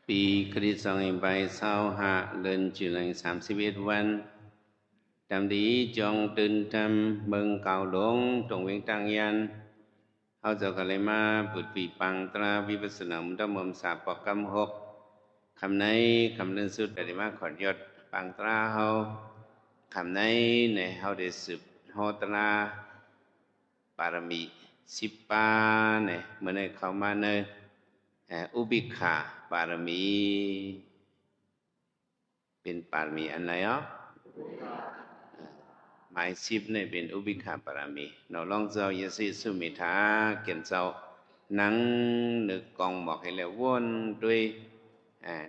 ปีคริสต์ศักราช25เดือนจุลาย31วันตามดีจงตื่นทำเบิ่งเก่าหลงตรงเวงตังยันเขาจะกเลยมาปุดปีปังตราวิปัสสนามุตตมมสาปกรรมหกคำในคำเดินสุดปฏิมาขอดยศปังตราเขาคำในเขาได้สืบโหตราปารมี10 ปาเนี่ยเมื่อในเข้ามาในอุบิขาปารมีเป็นปารมีอันไหนอ่ะหมาย10เนี่ยเป็นอุบิขาปารมีเราลองเจ้ายสิสุมิธาเขียนเจ้านังนึกกองบอกให้แล้ววนด้วย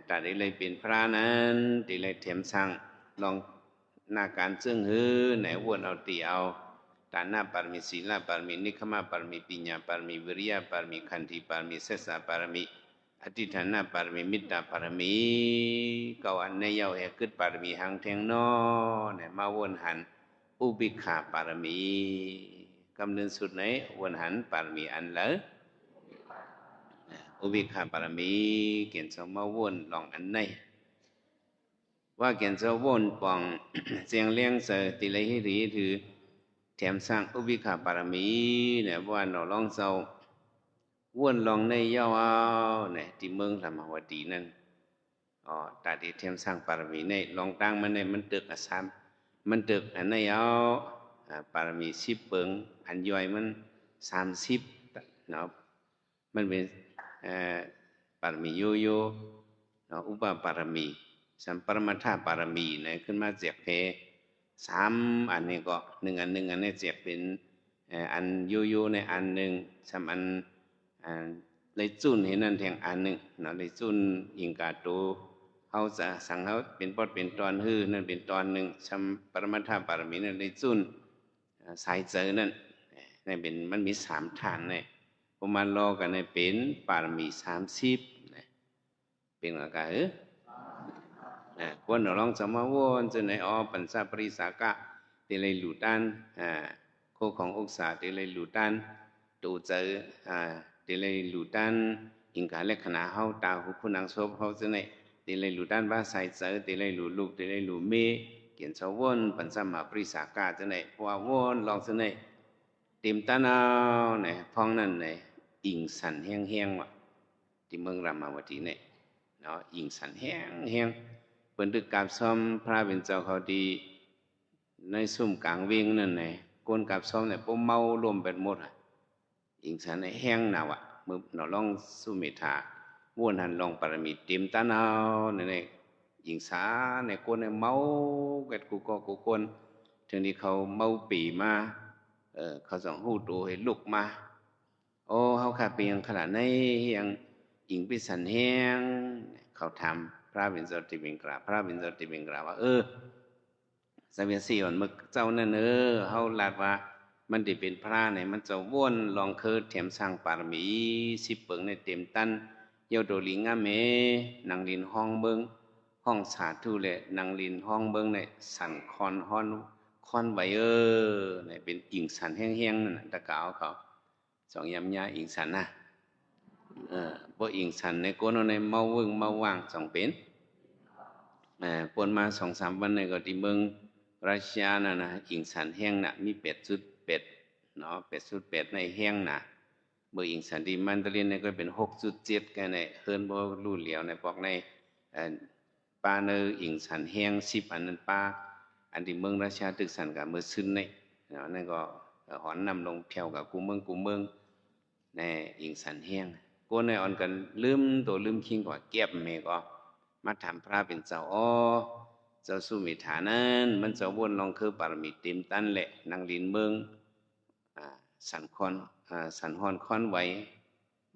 แต่ได้เลยเป็นพระนั้นได้เลยเทียมสั่งลองหน้าการซึ่งฮือไหนวนเอาตีเอาฐานะปารมีศีลปารมีนิคขมปารมีปัญญาปารมีวิริยะปารมีขันธิปารมีเสสะปารมีอธิฐานะปารมีมิตตาปารมีก็อันในเย้าแห่กึดปารมีหังเทงนอเนี่ยมาวนหันอุบิกขาปารมีกำเนิดสุดไหนวนหันปารมีอันละอุบิกขาปารมีเขียนสมมาวนลองอันในว่าเขียนสมวนปอง เสียงเลี้ยงเสติเลยให้ดีถือแถมสร้างอุบิกขาปารมีเนี่ยว่าเราลองเศร้าวนลองในเย้าเอาเนี่ยที่เมืองธรรมวดีนั่นอ๋อตาดีเทียมสร้างปารมีในลองตั้งมันในมันตึกอ่ะซ้ำมันตึกอันในเอาปารมี10 เปิงอันย่อยมัน30เนาะมันเป็นปารมีโยโย่เนาะอุปปารมีสัมปรมัตถปารมีเนี่ยขึ้นมาเจียบเพ3อันนี้ก็1อัน1อันนี้เจียบเป็นอันโยโย่ในอันหนึ่ง3อันเลยจุนเห็นนั่นแทงอันหนึ่งเนาะเลยจุนอิงกาโตเขาจะสั่งเขาเป็นปอดเป็นตอนฮื้อนั่นเป็นตอนหนึ่งสัมปรมัตถปารมีนั่นเลยจุนสายเจอนั่นนี่เป็นมันมี3 ฐานเนี่ยผมมารอกันในเป็นปารมี30เป็นอะไรควรเราลองสมาวนจนในปัญจปริสากะเตเลยหลุดันโคของอุกษาเตเลยหลุดันตูเจอเตเลยหลุดันอิงกาเลขณะเฮาตาหูผู้นางโซบเฮาจนในเตเลยหลุดันบ้าใส่เจอเตเลยหลุลูกเตเลยหลุเมเขียนสาวนปัญจมปริสากะจนในพวาวนลองจนในเต็มตาเอาเนี่ยพ้องนั่นเนี่ยอิงสันแห้งๆว่ะที่เมืองรามาวดีเนี่ยเนาะอิงสันแห้งเปิ้นตึกกราบซ้อมพระเป็นเจ้าเขาดีในซุ่มกลางเวงนั่นไงก้นกราบซ้อมเนี่ยพวกเมารวมเป็นหมดอิงสันแห้งหนาวมือหนอลองสุเมธาวนหันลองปรมีเต็มตาเอาเนี่ยอิงสาในก้นเนี่ยเมาเกิดกูก็กูก้นถึงที่เขาเมาปีมาเขาส่องหูตัวให้ลุกมาโอ้เขาขาดเพียงขนาดในยังอิงไปสันแห้งเขาทำพระวินโสติเบงกราพระวินโสติเบงกราว่าสมัยสี่วันมึกเจ้านั่นเขาลาดว่ามันได้เป็นพระเนี่ยมันจะวนลองเคยเถียมสร้างปารมี10 เปิงในเต็มตันเยาโดลิงาเมนางลินห้องเบิงห้องสาธุเลยนางลินห้องเบิงในสันคอนห้อนคอนไวเนี่ยเป็นอิงสันแห้งๆนั่นตะกาวเขาสองยำยาอิงสันนะบ่อิงสันในโกนในเมาเวิงเมาว่างสองเป็นปนมา2-3วันในก็ที่เมืองรัสเซียน่ะนะอิงสันแห้งน่ะมี8.8เนาะ8.8ในแห้งน่ะเมื่ออิงสันที่มันตะเรียนเนี่ยก็เป็น6.7กันในเฮิรนบ่รู้เหลียวในพวกในปาเนออิงสันแห้ง10อันนั้นปาอันที่เมืองรัสเซียตึกสันกับเมื่อซึนในเนาะนั่นก็หอนนำลงเที่ยวกับกูเมืองในอิงสันแห้งกูในอ่อนกันลืมตัวลืมคิงกว่าเก็บเมก็มาทำพระเป็นเจ้าเจ้าสุมิฐานั้นมันจะวนลองคือปรมีเต็มตันแหละนางลินเมืองสันคอนสันฮอนคอนไว้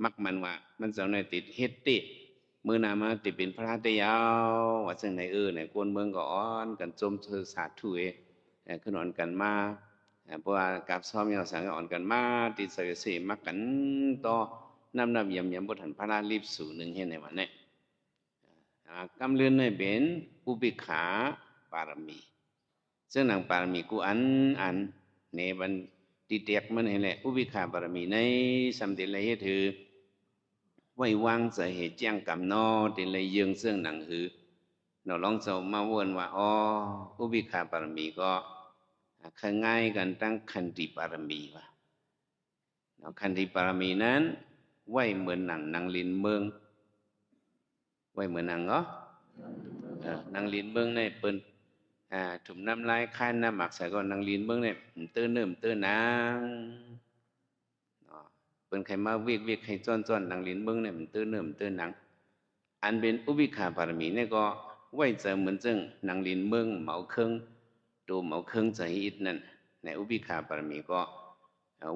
มักมันว่ามันจะในติดเฮ็ดติมือนามาติดเป็นพระเตยาวว่าจังไหนในกวนเมืองก็อ่อนกันจมเธอสาธุขึ้นอ่อนกันมาเพราะว่ากับซ้อมยาวสังอ่อนกันมาติดเสยมักกันต่อนำยำบทหันพระราลีบสู่หนึ่งเห็นในวันนี้กำเริญในเป็นอุปิขาปารมีซึ่งหนังปารมีกูอันในบันติเตียกมันเห็นแหละอุปิขาปารมีในสัมติเลยถือ ไว้วางใจเหตุแจ้งกรรมนอติเลยยืงเสื่องหนังหือเราลองจะมาวนว่าอ๋ออุเบกขาบารมีก็คือง่ายกันตั้งขันติบารมีว่ะขันติบารมีนั้นไว้เหมือนหนังลินเมืองไว้เหมือนหนังเหรอหนังลินเมืองเนี่ยเปิ้นถุมน้ำลายข้านน้ำหมักใส่ก็หนังลินเมืองเนี่ยตื้อเนิ่มตื้อนางเปิ้นใครมาเวียกใครจ้อนหนังลินเมืองเนี่ยตื้อเนิ่มตื้อนางอันเป็นอุเบกขาบารมีเนี่ยก็ไว้เจอเหมือนจึงหนังลินเมืองเหมาเครื่องตัวเหมาเครื่องใจอิดนั่นในอุเบกขาบารมีก็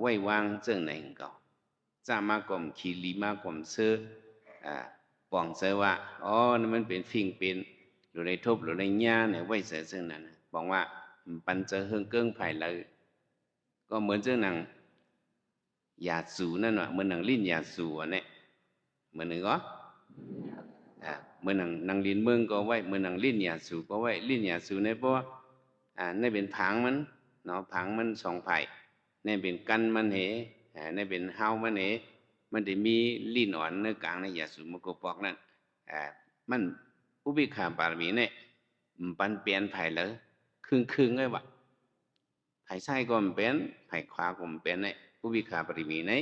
ไว้วางจึงในก็จ้ามากรมขีลีมากรมเสื้อปองเสว่าอ๋อนั่นมันเป็นฟิ่งเป็นหรือในทบหรือในหญ้าเนี่ยไว้เสซึ่งนั้นบอกว่าปันเจอเฮืองเกิ้งไผ่เลยก็เหมือนเจ้าหนังยาสูนั่นว่ะเหมือนหนังลิ้นยาสูเนี่ยเหมือนหนึ่งก็เหมือนหนังลิ้นเมืองก็ไว้เหมือนหนังลิ้นยาสูก็ไว้ลิ้นยาสูเนี่ยเพราะว่านี่เป็นผางมันเนาะผางมันสองไผ่นี่เป็นกันมันเหนี่เป็นเฮามันเหมันจะมีลิ้นอ่อนเนื้อกลางในยาสูมันก็ปอกนั่นมันอุเบกขาบารมีเนี่ยปันเปลี่ยนไผ่เลยครึ่งเลยวะไผ่ไส้ก็มันเป็นไผ่ขวาก็มันเป็นเนี่ยอุเบกขาบารมีเนี่ย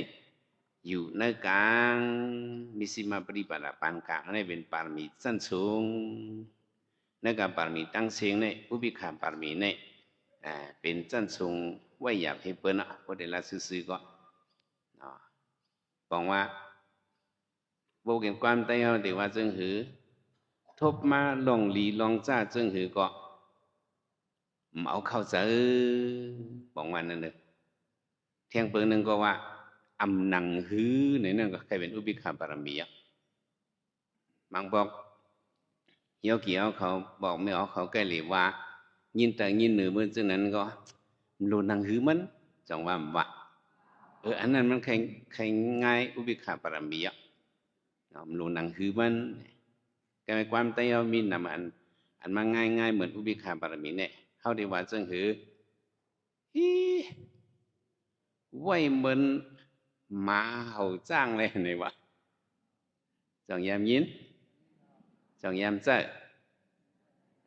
อยู่ในกลางมิสิมาปริปาราปานกลางนี่เป็นปารมีสั้นสูงในการปารมีตั้งเสียงเนี่ยอุเบกขาบารมีเนี่ยเป็นสั้นสูงไว้อยากให้เปิ้นเพราะเดี๋ยวเราซื้อก็บอกว่าโบเก็นความใจเขาแต่ว่าจึงหือทบมาลองหลีลองจ้าจึงหือก็เอาเข้าใจบอกว่านั่นเลยเที่ยงเปิงหนึ่งก็ว่าอำหนังหือในนั่นก็ใครเป็นอุเบกขาบารมีบางบอกเกี่ยวเขาบอกไม่ออกเขาใกล้หรือว่ายินแต่ยินหนือเมื่อจึงนั้นก็โลนังหือมันจังว่าอันนั้นมันใครง่ายอุเบกขาบารมีโลนังหือมันแต่ความใจเรามีนำอันมาง่ายเหมือนอุเบกขาบารมีเนี่ยเขาได้ว่าจึงหือไว้เหมือนหมาเห่าจ้างเลยนี่วะจังยามยินจังยามเจ้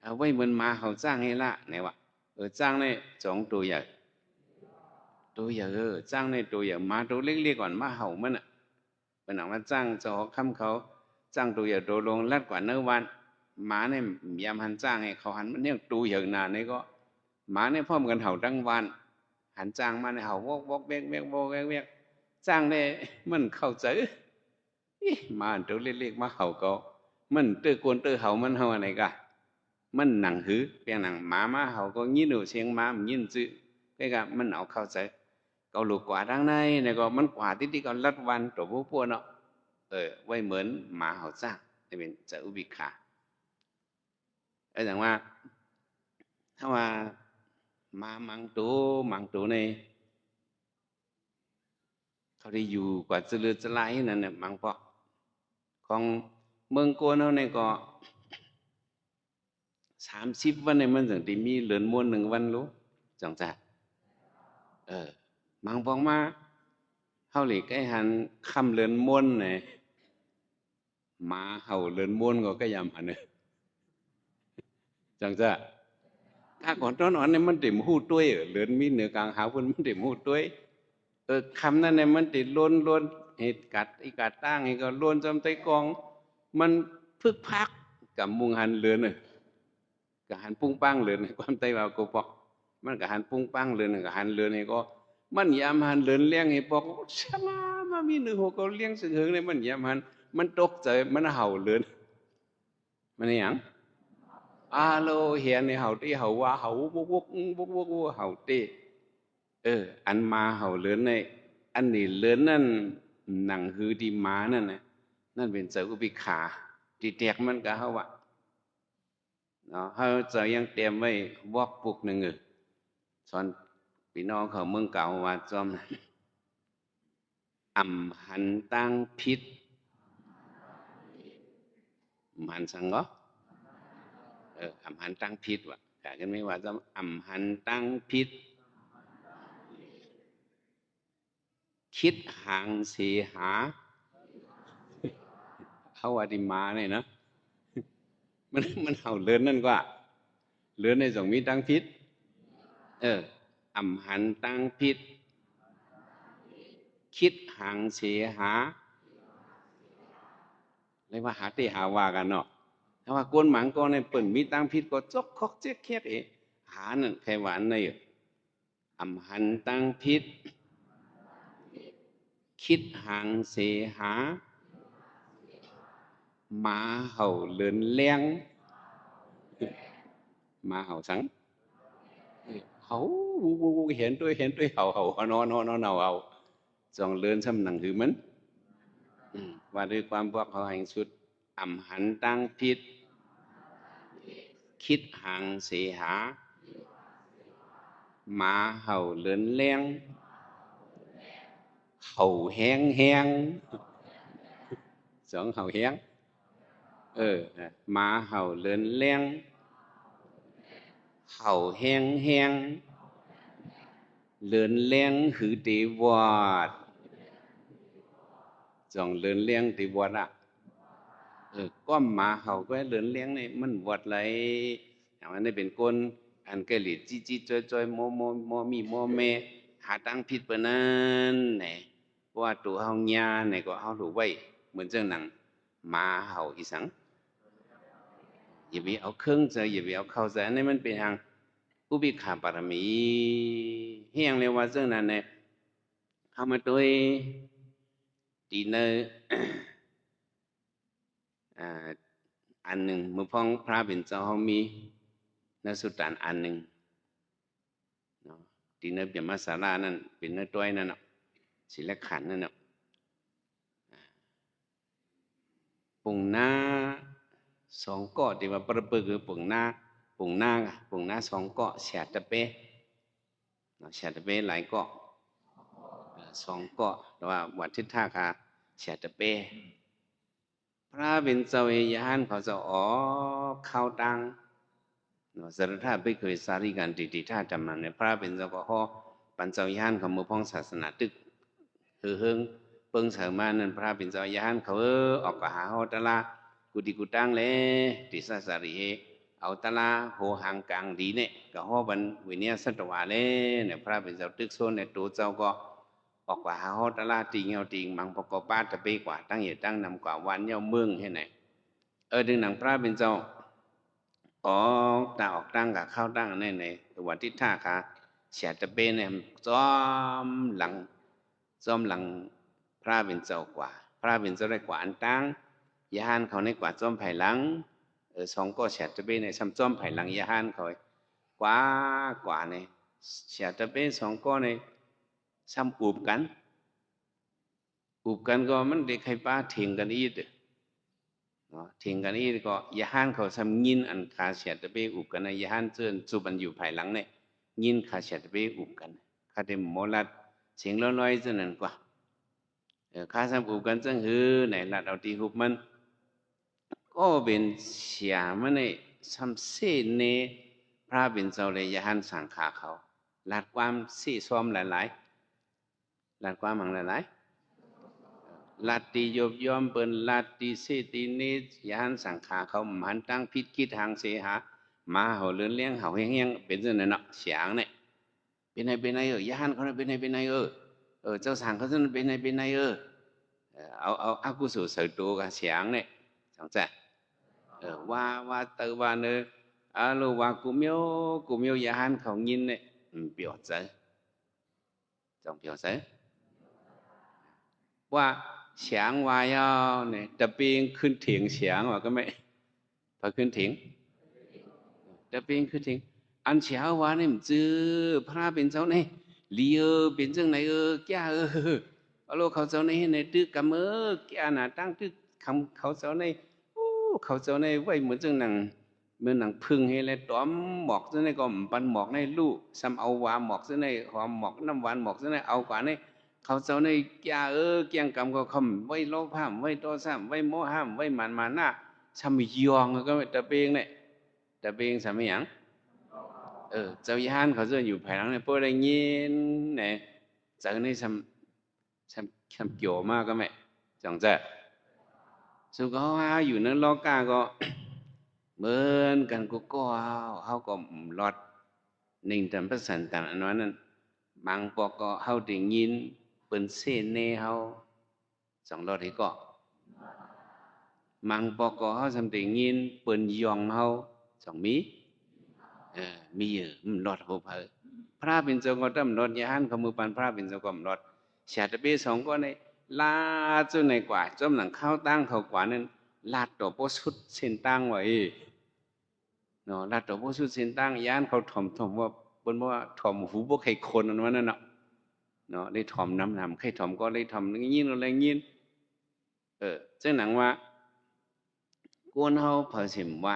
เอาไว้เหมือนหมาเห่าจ้างให้ละนี่วะจ้างเนี่ยสองตัวใหญ่จ้างในตัวใหญ่หมาตัวเล็กๆก่อนหมาเห่ามันเป็นหนังว่าจ้างจะคำเขาจ้างตัวใหญ่ตัวลงลัดกว่าเนื้อวันหมาเนี่ยยามหันจ้างให้เขาหันมันเนี่ยตัวใหญ่นานนี่ก็หมาเนี่ยพ่อมันกันเห่าทั้งวันหันจ้างมาในเห่าวอกแวกจ้างเนี่ยมันเข้าใจมาตัวเล็กๆมาเห่าก็มันเตอกวนเตอเห่ามันเห่าอะไรกันมันหนังหือเปียงหนังหมามาเห่าก็ยินหนูเชียงหมามันยินจื้อcái cả mìnhเอาเข้าใจเกาลูกกว่าทางในเนี่ยก็มันกว่าที่ก็ลัดวันตัวพวกเนาะไว้เหมือนหมาเห่าจ้างนี่เป็นจะอุเบกขาอย่างว่าถ้าว่ามามังตัวในเขาได้อยู่กว่าจะเลือจะไหลนั่นเนี่ยมังพอของเมืองโกนเขาเนี่ยก็30 วันเนี่ยมันถึงที่มีเหลือนม้วน1 วันรู้จังจ้ะมังพองมาเฮาหลีกไอ้หันคำเหลือนม้วนเนี่ยมาเห่าเหลือนม้วนก็ยำอันเนี่ยจังจ้ะถ้าก่อนตอนอ่อนเนี่ยมันติ่มหู้ต้วยเหลือนมีเหนือกลางหาเพิ่นมันติ่มหู้ต้วยคำนั้นเนี่ยมันติดล้นเหตุกัดอีกัดตั้งให้ก็ล้นจำไตกองมันพึกพักกับมุงหันเลือนกับหันปุ้งปังเลือนความไตว่ากูปอกมันกับหันปุ้งปังเลือนกับหันเลือนนี่ก็มันยามหันเลือนเลี้ยงให้ปอกชะมามีหนึ่งหัวก็เลี้ยงสึงเหิงเนี่ยมันยามหันมันตกใจมันเห่าเลือนมันนี่หยังอาโลเหียนในเห่าที่เห่าว่าเห่าวุกเห่าตีอันมาเห่าเลือนในอันนี้เลือนนั่นหนังหือดีมานั่นนะนั่นเป็นเจ้าอุเบกขาที่แตกมันก็เฮาว่าเนาะเฮาจะยังเตรียมไว้วอกปุกหนึ่งสอนพี่น้องเขาเมืองเก่าว่าจอมอำหันตั้งพิษมันสังก็อำหันตั้งพิษว่ะกะกันไม่ว่าจอมอำหันตั้งพิษคิดห่างเสียหา เขาว่าที่มาเนี่ยนะมันเห่าเลือนนั่นกว่าเลือนในสองมีตั้งพิษอำหันตั้งพิษคิดหางเสียหาเลยว่าหาที่หาว่ากันเนาะถ้าว่ากวนหมังก็ในเปิ่นมีตั้งพิษก็จกคอกเจ๊กเคียกหานั่นใครหวานในอำหันตั้งพิษคิดหางเสียหาหมาเห่าเลือนเลี้ยงหมาเห่าสังเขาเห็นด้วยเห่านอเอาจองเลือนซ้ำหนังหือมันว่าด้วยความพวกเขาแห่งสุดอำหันตั้งพิษคิดหางเสียหาหมาเห่าเลือนเลี้ยงเห่าแห้งสองเห่าแห้งหมาเห่าเลือนเลี้ยงเห่าแห้งเลือนเลี้ยงหือตีวอดจองเลือนเลี้ยงตีวอดอ่ะก็หมาเห่าก็เลือนเลี้ยงนี่มันวอดไรอย่างนั้นเป็นคนอันเกลีจี้จอยโมมีโมเมหาตั้งผิดเปนั้นเนี่ยว่าตัวเฮาญาเนี่ยก็เฮาถูกไว้เหมือนเจ้าหนังหมาเห่าอีสังอย่าไปเอาเครื่องใจอย่าไปเอาเข้าใจนี่มันเป็นทางอุบิขาบารมีเฮียงเลยว่าเจ้านั้นเนี่ยเอามาด้วยดีเนออันหนึ่งมือพ้องพระเป็นเจ้าเขามีนสุตานอันหนึ่งเนาะดีเนอเปียมาสารานั่นเป็นเนื้อต้อยนั่นเนาะศิลขันนั่นเนาะปุ่งหน้าสองเกาะที่ว่าประเบิดปุ่งหน้าสองเกาะเสียตะเป้เนาะเสียตะเป้หลายเกาะสองเกาะแต่ว่าวัดทิศท่าคาเสียตะเป้พระเป็นเจ้าเอยานเขาจะเข้าตังเนาะสารธาไปเคยสาริกันติท่าจำมันเนี่ยพระเป็นเจ้าก็ฮอปัญเจ้ายานเขามือพ้องศาสนาตึกเฮิงเปิงเสมานั่นพระเป็นเจ้ายานเขาออกกหาฮอตะลากุฏิกุตังเลยติสาสารีเอาตะลาโหหางกลางดีเนี่ยก็ฮอบันวิเนียสัตวาเลยเนี่ยพระเป็นเจ้าตึกโซนเนี่ยตัวเจ้าก็ออกกว่าหาฮอตะลาติงเอาติงมังปกปาตะเปกว่าตั้งเหตุตั้งนำกว่าวันเย้าเมืองให้ไหนดึงหนังพระเป็นเจ้าออกตาออกตั้งกับเข้าตั้งในตัวทิศท่าค่ะเสียตะเปเนี่ยจ้อมหลังพระเป็นเจ้ากว่าพระเป็นเจ้าได้กว่าอันตั้งยานเขาในกว่าจ้อมไผ่หลังสองก็เสียตะเปในซ้ำจ้อมไผ่หลังยานเขากว่าเนี่ยเสียตะเปสองก็ในซ้ำอูบกันก็มันเด็กใครป้าเถียงกันอีกเถียงกันอีกก็ยาฮันเขาทำยินอันคาเสียตะเปอุบกันนะยาฮันเจนสุบันอยู่ภายหลังเนี่ยยินคาเสียตะเปอุบกันคาเดมโมลัดเสียงน้อยๆเจนั่นกว่าคาทำอุบกันจังหือไหนลัดเอาตีหุบมันก็เป็นเสียมันเนี่ยซ้ำเสเนพระเป็นเจ้าเลยยาฮันสั่งขาเขาลัดความสี่ซ้อมหลายๆลัดความหังหลายๆลัดตียบยอมเปินลัดตีเสตีนี้ยานสังขาเขาหมันตั้งพิษคิดทางเสียหามาเขาเลื่อนเลี้ยงเขาเฮี้ยงเป็นเรื่องนั้นเนาะเสียงเนี่ยเป็นไงยานเขาเนี่ยเป็นไงเจ้าสั่งเขาจะเป็นไงเอาอากุศลใส่ตัวกับเสียงเนี่ยจังจ้ะว่าเตอว่าเนอลูว่ากูเมียานเขายินเนี่ยเปียวใจจังเปียวใจว่าเสียงวายเนี่ยตะเปียงขึ้นเถียงเสียงว่าก็ไม่พอขึ้นเถียงตะเปียงขึ้นเถียงอันเสียว่าเนี่ยมันจื้อพระเป็นเจ้าเนี่ยเลี้ยวเป็นจังไหนแก่เอาลูกเขาเจ้าเนี่ยตึกกำแก่น่ะตั้งตึกคำเขาเจ้าเนี่ยเขาเจ้าเนี่ยไว้เหมือนจังหนังเหมือนหนังพึ่งให้เลยต้อมหมอกจังเนี่ยก็ปันหมอกในลูกซ้ำเอาหวานหมอกจังเนี่ยหอมหมอกน้ำหวานหมอกจังเนี่ยเอากว่าเนี่ยเขาเจ้าในแก่เกียงกรรมก็คำไว้โลภะไว้โทสะไว้โมหะไว้มันมานะซ้ำยองก็ไม่ตะเปียงเนี่ยตะเปียงซ้ำอย่างเจ้ายานเขาจะอยู่ภายหลังเนี่ยเพื่อได้ยินเนี่ยจากนี้ซ้ำเกี่ยวมากก็ไม่จังใจ สุก็ว่าอยู่ในโลกาก็เหมือนกันก็เขาก็ลดนิ่งตามภาษาต่างอันนั้นบางปอกก็เขาได้ยินเป็นเสน่ห์เขาสองรอดที่ก็มังปอกก็เขาสำได้ยินเป็นยองเขาสองมีมีเยอะรอดหัวเพอพระเป็นเจ้าก็ต้องรอดยานเขามือปันพระเป็นเจ้าก็รอดชาติเบสองก็ในลาจนในกว่าจมหนังเข้าตั้งเขากว่านั้นลาดตัวโพสุดเส้นตั้งไว้เนาะลาดตัวโพสุดเส้นตั้งยานเขาถ่อมว่าบนว่าถ่อมหูบ่ใครคนอันนั้นเนาะเนาะได้ถ่อมน้ำใครถ่อมก็ได้ถ่อมยินอะไรยินเจ้าหนังว่ากวนเฮาเผาสิมว่า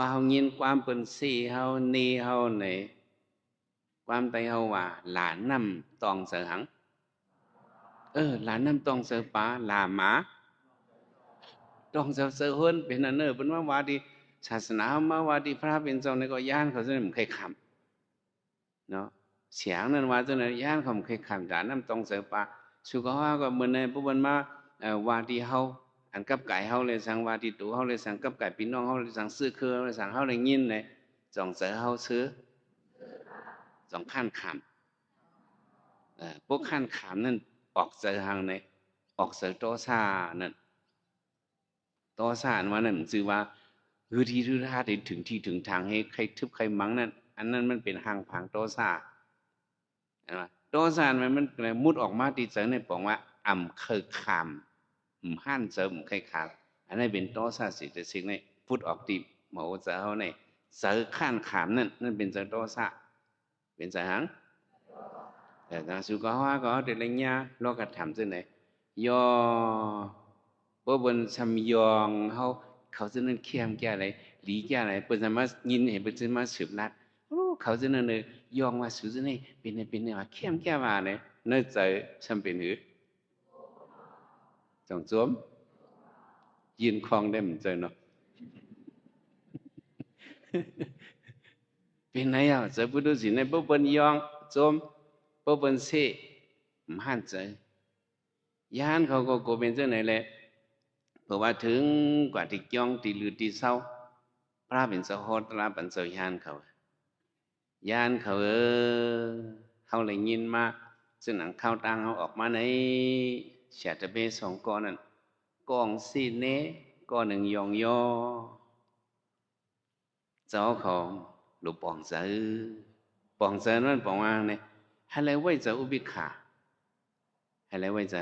เฮายินความเป็นสี่เฮานีเฮาในความใจเฮาว่าหลานนำตองเสือหังหลานนำตองเสือป่าหลาหมาตองเสือหุ่นเป็นอันเป็นว่าดีศาสนามาว่าดีพระเป็นเจ้าในก็ย่านเขาจะไม่เคยคำเนาะเสียงนั้นว่าจะในย่านเขาไม่เคยคำหลานนำตองเสือป่าสุขภาพก็เหมือนในพวกมันมาว่าดีเฮาอันกับไก่เฮาเลยสั่งว่าดีตัวเฮาเลยสั่งกับไก่พี่น้องเฮาเลยสั่งซื้อคือเลยสั่งเฮาเลยยินเลยจองเสือเฮาซื้อจองขั้นคำพวกขั้นขามนั่นออกเสือหางในออกเสือโตซานั่นโตซาอันว่านั่นชื่อว่าคือที่ทุท่าถึงที่ถึงทางให้ใครทึบใครมังนั่นอันนั้นมันเป็นหางผางโตซาเห็นไหมโตซามันมุดออกมาตีเสือในบอกว่าอ่ำเคยขามห้านเสือเคยขามอันนั้นเป็นโตซาสิแต่สิ่งนี้พุดออกตีหมอเสือเขาในเสือข้านขามนั่นเป็นเสือโตซาเป็นเสือหางแต่ถ้าสุขภาพก็เด็กเลี้ยเราก็ทำซึ่งไหนยอเพราะบนชำยองเขาจะนั่นเข้มแก่อะไรหลีแก่อะไรเปิดจะมายินเห็นเปิดจะมาสืบนัดเขาจะนั่นเลยยองว่าสุดนี่เป็นว่าเข้มแก่ว่าเนี่ยนั่นใจฉันเป็นหือจงจวมยืนคลองได้เหมือนใจเนาะเป็นไงอ่ะจะพูดดูสิในพวกเป็นยองจวมพวกเป็นเสมหันใจยานเขาก็เป็นเจ้าไหนแหละเพราะว่าถึงกว่าที่ย่องที่ลือที่เศร้าพระเป็นเจ้าโหดพระเป็นเจ้ายานเขาเขาเลยยินมาซึ่งหนังเข้าตังเขาออกมาในเฉตเบสองก้อนนั่นกองซีเนก้อนหนึ่งยองยอเจ้าของหลุปองเสือปองเสือนั่นปองว่าเนี่ยให้เลยไว้เจ้าอุบิขาให้เลยไว้เจ้า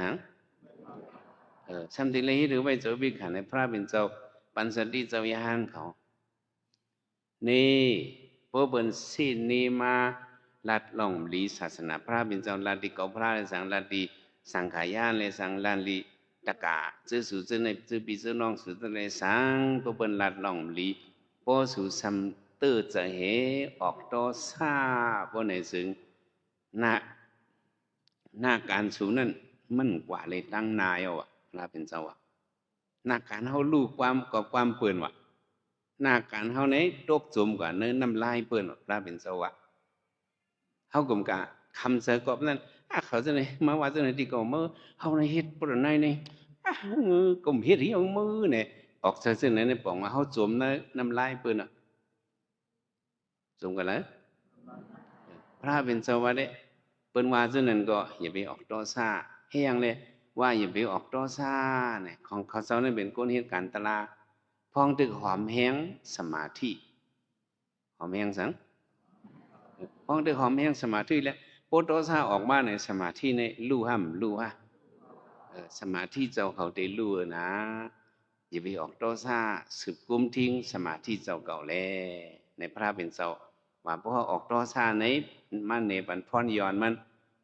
สัมติเลยหรือไว้เจ้าอุบิขาในพระเป็นเจ้าปัญสติเจ้ายานเขานี่พวกเป็นสินนี้มาลัดลองลีศาสนาพระเป็นเจ้าลัดดีเก่าพระเลยสังลัดดีสังขายานเลยสังลัดดีตะกาจื้อสู่จื้อในจื้อปีจื้อน้องสู่จื้อในสังพวกเป็นลัดลองลีพอสู่สัมเตอจะเหออกต่อซาพวกในซึ่งหน้าการสู่นั้นมันกว่าเลยตั้งนายเอาอะพระเป็นเจ้าอะหน้าการเขาลูกความกับความเปื่อนวะหน้าการเขาในตบจุ่มกว่าเนื้อน้ำลายเปื่อนพระเป็นเจ้าวะเขากลมกะคำเสกบนั้นเขาจะไหนมาว่าจะไหนที่ก็มือเขาในเฮ็ดปรนัยนี่กลมเฮ็ดที่เอามือเนี่ยออกเสนในป่องว่าเขาจุ่มน้ำลายเปื่อนจุ่มกันแล้วพระเป็นเจ้าวะเด้เปิ้นว่าจะนั้นก็อย่าไปออกต่อซาให้ยังเลยว่าอย่าไปออกต่อซาเนี่ยของเขาเจ้านี่เป็นก้นเหตุการณ์ตลาพองตึกหอมแห้งสมาธิหอมแห้งสังพองตึกหอมแห้งสมาธิแล้วโพโตซาออกมาในสมาธิในลู่ห้ำลู่ฮะสมาธิเจ้าเขาได้ลู่นะอย่าไปออกโตซาสืบกุมทิ้งสมาธิเจ้าเก่าแลในพระเป็นเจ้าว่าเพราะออกโตซาในมันในปันพรย้อนมัน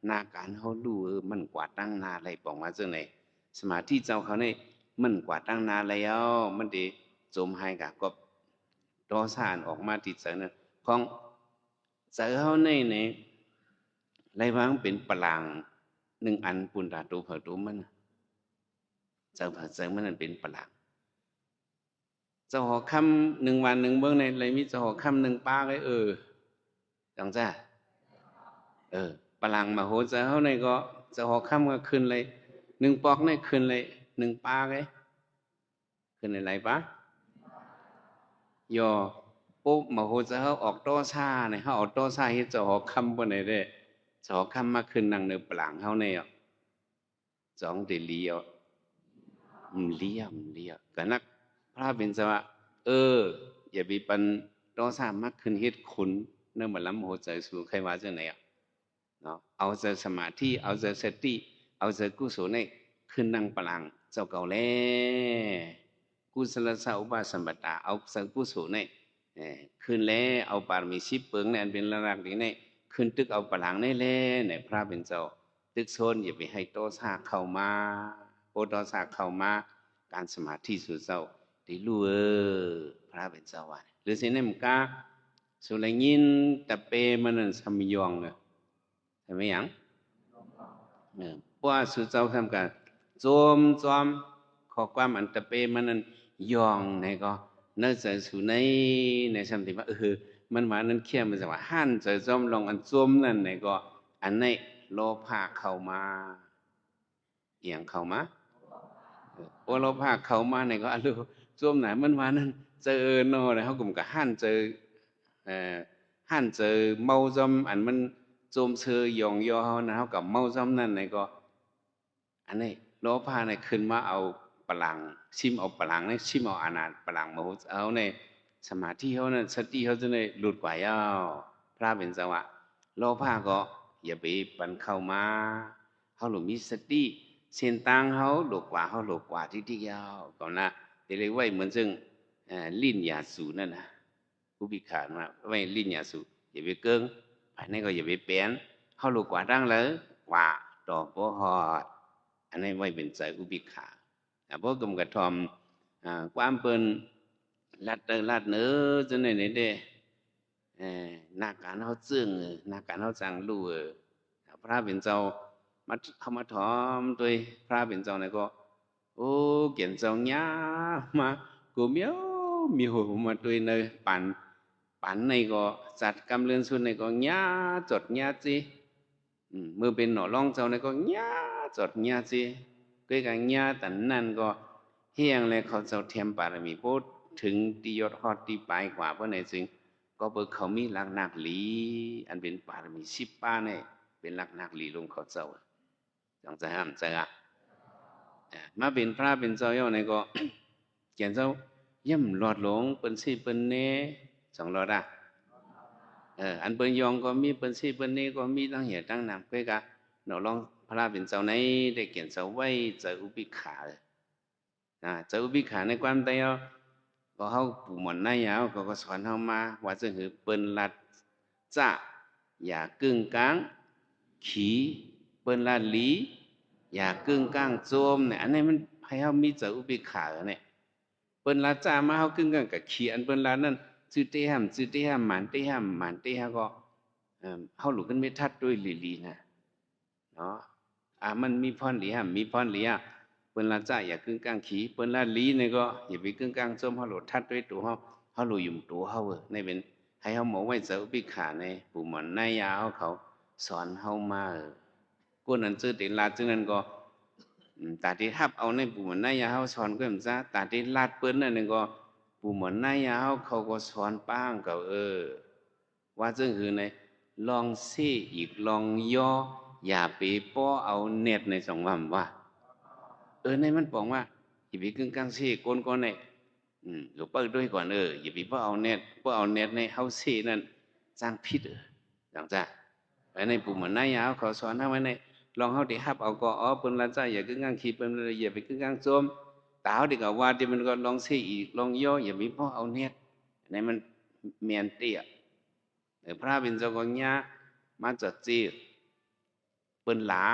นาการเขาลู่มันกว่าตั้งนาอะไรบอกมาเจ้าไหนสมาธิเจ้าเขาในมันกว่าตั้งนาแล้วมันดีจมให้กับก็โตซาออกมาติดเสนของเสือเขาในไรบ้างเป็นปลางหนึ่งอันปุนตาตูเผาตูมันเจ้าเผาเสือมันนั่นเป็นปลางเจ้าหอคำหนึ่งวันหนึ่งเบื้องในไรมีเจ้าหอคำหนึ่งป้าเลยจังจ้าปลางมาโหเสือเขาในก็เจ้าหอคำก็ขึ้นเลยหนึ่งปอกในขึ้นเลยหนึ่งป้าเลย ขึ้นอะไรปะยอปุ๊บมาโหจะเขาออกโต้ซาเนี่ยเขาออกโต้ซาเฮ็ดจะหอกคำบนไหนเด้จะหอกคำมาขึ้นนั่งในปลางเขาเนี่ยจองเดลียวเลี้ยมกันนักพระเป็นสวะอย่าไปปันโต้ซามาขึ้นเฮ็ดขุนเนื่องมาล้ำโหใจสู่ใครว่าจะไหนอ่ะเนาะเอาใจสมาธิเอาใจสติเอาใจกุศลเนี่ยขึ้นนั่งปลางเจ้าเก่าแล้วกุศลสาวบาสัมปตาเอาใจกุศลเนี่ยขึ้นแล้วเอาปารมีสิบเปิงเนี่ยเป็นระดับนี้เนี่ยขึ้นตึกเอาปลังเนี่ยแหละเนี่ยพระเป็นเจ้าตึกโซนอย่าไปให้โตซาเข้ามาโอโตซาเข้ามาการสมาธิสุดเจ้าได้รู้พระเป็นเจ้าว่าหรือสิ่งนั้นมันก็สุรยินตะเปมันนั่นสมยองเนอะใช่ไหมยังเพราะว่าสุดเจ้าทำการโจมจอมขอความอันตะเปมันนั่นยองในก็นั่นจะสู่ในสมัยว่ามันว่านั้นเขี้ยมันจะว่าหันจะจอมลองอันจมนั่นในก็อันในโลภะเข้ามาเอียงเข้ามาโอโลภะเข้ามาในก็อันรู้จมไหนมันว่านั้นเจอโน่เลยเขากลุ่มกับหันเจอหันเจอเมาจอมอันมันโจมเชยยองยอเขานะเขากับเมาจอมนั่นในก็อันนี้โลภะในขึ้นมาเอาปลังชิมเอาปลังเนี่ยชิมเอาอนาถปลังมาเอาในสมาธิเขาเนี่ยสติเขาจะได้หลุดกว่าย่าพระเป็นจังหวะโลภะก็อย่าไปปันเข้ามาเขาหลุดมีสติเส้นตังเขาหลุดกว่าเขาหลุดกว่าที่ยาวก่อนนะเดี๋ยวเรียกว่าเหมือนซึ่งลิ้นยาสูนั่นนะผู้พิการมาไว้ลิ้นยาสูอย่าไปเกิ้งภายในก็อย่าไปเปลี่ยนเขาหลุดกว่าดังเลยกว่าต่อบ่หอดอันนี้ไว้เป็นใจอุบิขาเพราะกรมกระทอมความเปิ้นลัดเนื้อจนในนี้เด้นักการเขาจึ้งนักการเขาจังรู้พระเป็นเจ้ามาเขามาถอมด้วยพระเป็นเจ้าเนี่ยก็โอ้เกี่ยนเจ้าหญ้ามากูเมียวมาด้วยเนยปั่นในก็จัดกำเรือนสุดในก็หญ้าจดหญ้าจีมือเป็นหน่อร่องเจ้าในก็หญ้าจดหญ้าจีด้วยกันหญ้าแต่นั่นก็เฮียงเลยเขาเจ้าเทียมปารมีพูดถึงตียศฮอดตีปลายกว่าเพราะในจึงก็เบิกเขามีหลักนักหลีอันเป็นปารมี10 ป้าเนี่ยเป็นหลักนักหลีลงเขาเจ้าจังใจห้ามใจมาเป็นพระเป็นเจ้าเย่าในก็เขียนเจ้าย่ำหลอดหลงเป็นสิเป็นเนสองหลอดอันเป็นยองก็มีเป็นสิเป็นเนก็มีตั้งเหตุตั้งนามก็กะเราลองพระเป็นเจ้าในได้เขียนเจ้าไว้เจ้าอุปิขาเจ้าอุปิขาในความใดก็เขาปู่หมอนนายยาวก็สอนเขามาว่าจะหือเปิ้นลัดจ้าอย่ากึ่งกลางขี่เปิ้นลัดหลีอย่ากึ่งกลางโจมเนี่ยอันนี้มันให้เขามีเจ้าอุปิขาเนี่ยเปิ้นลัดจ้ามาเขากึ่งกลางกับขี่อันเปิ้นลัดนั่นจื้อเตห้ามหมันเตห้ามก็เขาหลุดกันไม่ทัดด้วยลีนะเนาะมันมีพรหลีห้ามมีพรหลีเปิ้นละจ้าอย่ากึ่งกลางขี่เปิ้นละลีเนี่ยก็อย่าไปกึ่งกลางส้มเขาหลุดทัดด้วยตัวเขาหลุดยุ่มตัวเขาในเป็นให้เขาหมอไว้เจอปิขาในปู่หมอนนายยาเขาสอนเขามากูนั่นซื้อติลาจึงนั้นก็ตาที่ทับเอาในปู่หมอนนายยาเขาสอนก็เหมือนซะตาที่ลาดเปิ้นนั่นก็ปู่หมอนนายยาเขาก็สอนป้างเขาว่าจึงคือในลองเซ่อีกลองย่ออย่าไปป้อเอาเน็ตในสองวันว่าในมันบอกว่าอย่าไปกึ่งกลางเซ่ก้นก้อนในหลวงพ่อด้วยก่อนอย่าไปป้อเอาเน็ตในเฮาเซ่นั่นสร้างพิษอย่างจ้าไปในปุ่มมันนายาวเขาสอนให้ไว้ในลองเฮาได้ฮับเอาก็เปิ้นละจ้าอย่ากึ่งกลางขี้เปิ้นอย่าไปกึ่งกลางโจมตาเฮาดีก็ว่าที่มันก็ลองเซ่อีกลองย่ออย่าไปป้อเอาเน็ตในมันเมียนเตี้ยพระเป็นเจ้าก็ญามาจัดจีเปิ้นหลา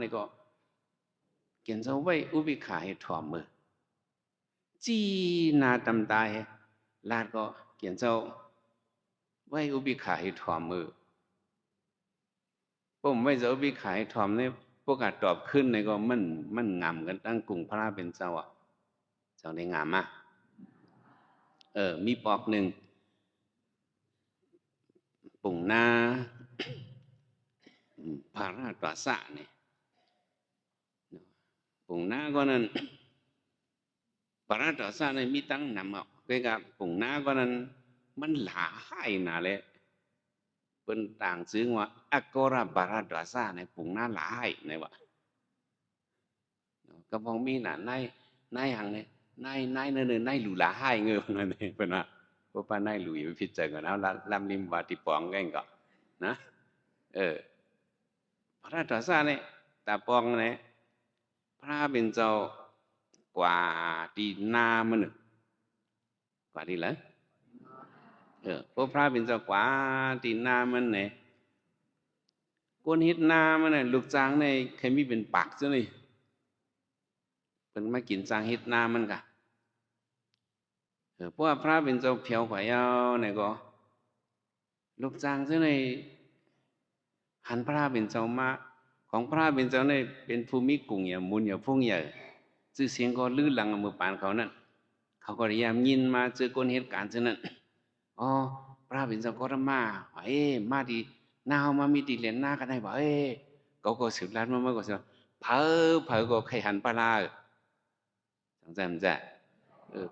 นี่ก็เขียนเจ้าไว้อุบิขาให้ถ่อมมือจีนาตำตายลาดก็เขียนเจ้าไว้อุบิขาให้ถ่อมมือผมไว้เจ้าอุบิขาให้ถ่อมเนี่ยพวกอาจตอบขึ้นในก็มันงามกันตั้งกลุ่มพระเป็นเจ้าเจ้าได้งามมีปอกหนึ่งปุ่งนาภาราตราสะเนี่ยปุ่งนาก็นั่น ปราดาษาในมีตั้งนำอ่ะก็กับปุ่งหน้าก็นั้นมันหลาให้น่ะเลยเป็นต่างซึ่งว่าอักกราบาราดาษาในปุ่งหน้าหลาให้ในว่าก็พองมีน่ะนายหังเนี่ยนายเนื้อนายหลูหลาให้เงือมันนี่เป็นว่าพวกป้านายหลูอยู่พิจารณาแล้วลำลิมวาติปองแก่งก็นะพระราชาเนี่ยตาปองเนี่ยพระเป็นเจ้ากว่าดีนามันกว่าดีเลยพวกพระเป็นเจ้ากว่าดีนามันเนี่ยก้นฮิตนามันเนี่ยลูกจางเนี่ยเคยมีเป็นปักซะนี่เป็นมากินจางฮิตนามันกะเพราะว่าพระเป็นเจ้าเพียวขวายาวเนี่ยก็ลูกจางซะในหันพระเป็นเจ้ามาของพระเป็นเจ้าเนี่ยเป็นภูมิกุ่งอย่ามุนอย่าพุ่งอย่าชื่อเสียงก็ลื่นหลังมือปานเขานั่นเขาก็พยายามยินมาเจอคนเหตุการณ์เช่นนั้นอ๋อพระเป็นเจ้าก็มามาดีหน้ามามีดีเหรียญหน้ากันได้บ่ก็สืบล้านมาก็สืบเผอก็ใครหันปลาจังใจมันจะ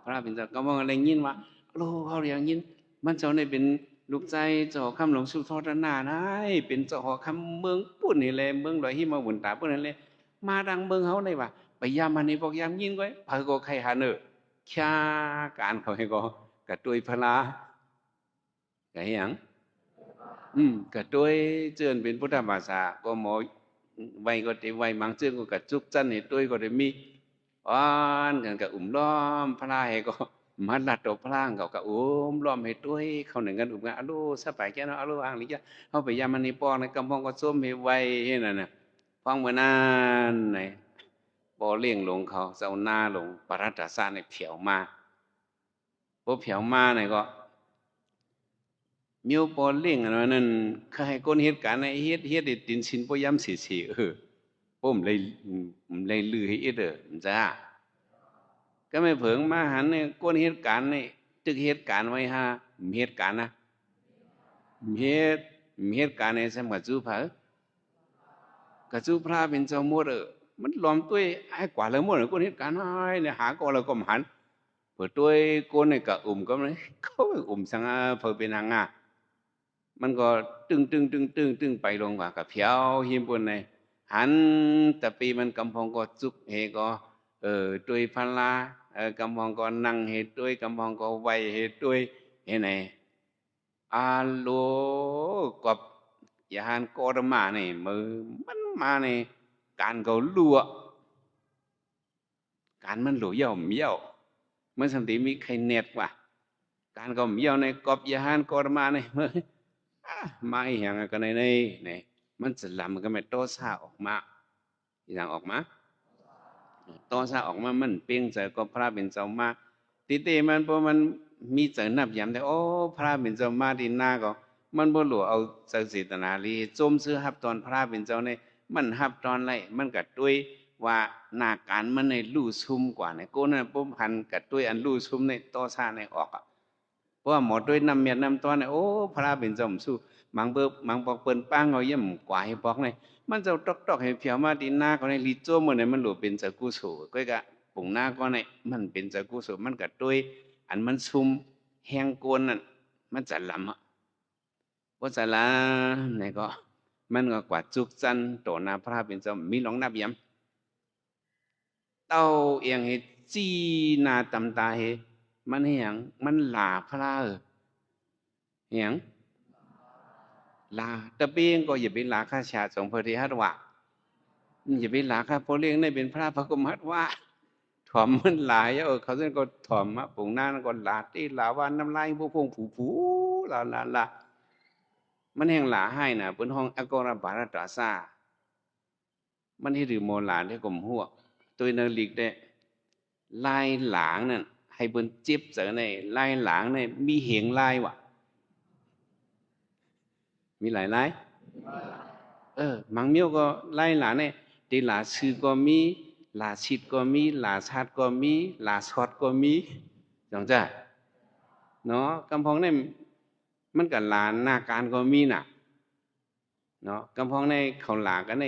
พระเป็นเจ้าก็มองอะไรยินว่าโลเขาเรียงยินมันเจ้าในเป็นลูกใจเจ้าคำหลวงสุทอดนานะเป็นเจ้าหอคำเมืองปุ่นนี่แหละเมืองลอยหิมาบุญตาปุ่นนั่นแหละมาดังเมืองเขาในว่าไปยามมันนี่บอกยามยินก็เผอก็ใครหันข่าการเขาให้ก็กระตุยพลาไงยังกระตุยเจือนเป็นพุทธภาษาก็หมอไว้ก็ได้ไว้บางเจือนก็กระจุกจันนี่ตุยก็ได้มีอ่อนกันกับล้อมพลาให้ก็มันลัดตัวพลางเขาก็ล้อมให้ตุยเขาหนึ่งกันกันอโลสบายแค่นั้นอโลอ่างนี่จ้ะเขาไปยามมันนี่ปองในกำพองก็ส้มให้ไว้นั่นน่ะฟังเมื่อนานไหนพอเลี้ยงลงเขาเจ้าหน้าลงปรัตตาสาในเผียวมาพอเผียวมาเนี่ยก็มิวปอเลี้ยงอันนั้นเคยก้นเหตุการณ์ในเฮ็ดตินชินพยายามสีผมเลยลือให้จ้าก็ไม่เผิงมาหันเนี่ยก้นเหตุการณ์เนี่ยตึกเหตุการณ์ไว้ฮะเหตุการณ์นะเหตุการณ์ในสมัยจูเผอกระจูพระเป็นเจ้ามัวมันล้อมตัวไอ้กว่าเลยมัวก้นเหตุการณ์ไอ้เนี่ยหาก็เราก็หันเปิดตัวก้นเนี่ยกะก็เลยเขาสังเผอเป็นหางมันก็ตึงไปลงว่ากับเพียวหิมปุ่นในหันแต่ปีมันกำพองก็จุกเฮก็ด้วยพลากำพองก็นั่งเหตุด้วยกำพองก็ไวเหตุด้วยเห็นไหนอาโลกับยานกอรมาเนี่ยมือมันมาเนี่ยการเขาลัวการมันหลุยเย่าเมี่ยวมันสันติมีใครเน็ตว่ะการก็เมี่ยวในกอบยานกอรมาเนี่ยมือมาอย่างกันในนี่มันจะลำก็ไม่โตซาออกมาอย่างออกมาโตซาออกมามันเปียงใจก็พระเป็นเจ้ามาติเตมันพอมันมีใจนับยำแต่โอ้พระเป็นเจ้ามาดินหน้าก็มันบ่หลัวเอาใจเจตนาลีจมซื้อฮับตอนพระเป็นเจ้าในมันฮับตอนไรมันกัดด้วยว่าหน้าการมันในลู่ซุ่มกว่าในโกนั่นปุ๊บหันกัดด้วยอันลู่ซุ่มในโตซาในออกเพราะว่าหมดด้วยน้ำเมียน้ำตอนเนี่ยโอ้พระเป็นเจ้าสู้มังบอกเปิ้นป้างเอาเยี่ยมกว่าให้บอกเนี่ยมันจะตอกให้เพียวมาดินหน้าก็ในลีโจ้เหมือนในมันหลุดเป็นจากกุศลก็กะปุ่งหน้าก็ในมันเป็นจากกุศลมันกัดด้วยอันมันซุ่มแห้งโกนนั่นมันจะลำอ่ะเพราะจะละเนี่ยก็มันก็กว่าจุกจันโตนาพระเป็นเจ้ามีหลงนับย้ำเต้าเอียงให้จีนาตำตาให้มันเหียงมันหลาพระเหียงลาตะเปียงก็อย่าไปลาข้าชาสงพริหัตวะอย่าไปลาข้าพอเลี้ยงในเป็นพระพระกุมหัตวะถ่อมมันหลายเขาเส้นก็ถ่อมปุ่งหน้าก็ลาตีลาวันน้ำลายพวกพงผูลามันแห่งหลาให้น่ะเป็นห้องอากรบารัตซามันให้ถือโมลาได้กลมหัวตัวเนลิกได้ลายหลางนั่นให้บนเจ็บเจอในลายหลางในมีเหงลายวะมีหลายมังเมียวก็ไล่หลานเนี่ยตีหลาชื่อก็มีหลาชิดก็มีหลาชาดก็มีหลาชอดก็มีจังจ้ะเนาะกำพองเนี่ยมันกับหลานหน้าการก็มีน่ะเนาะกำพองในเขาหลากันใน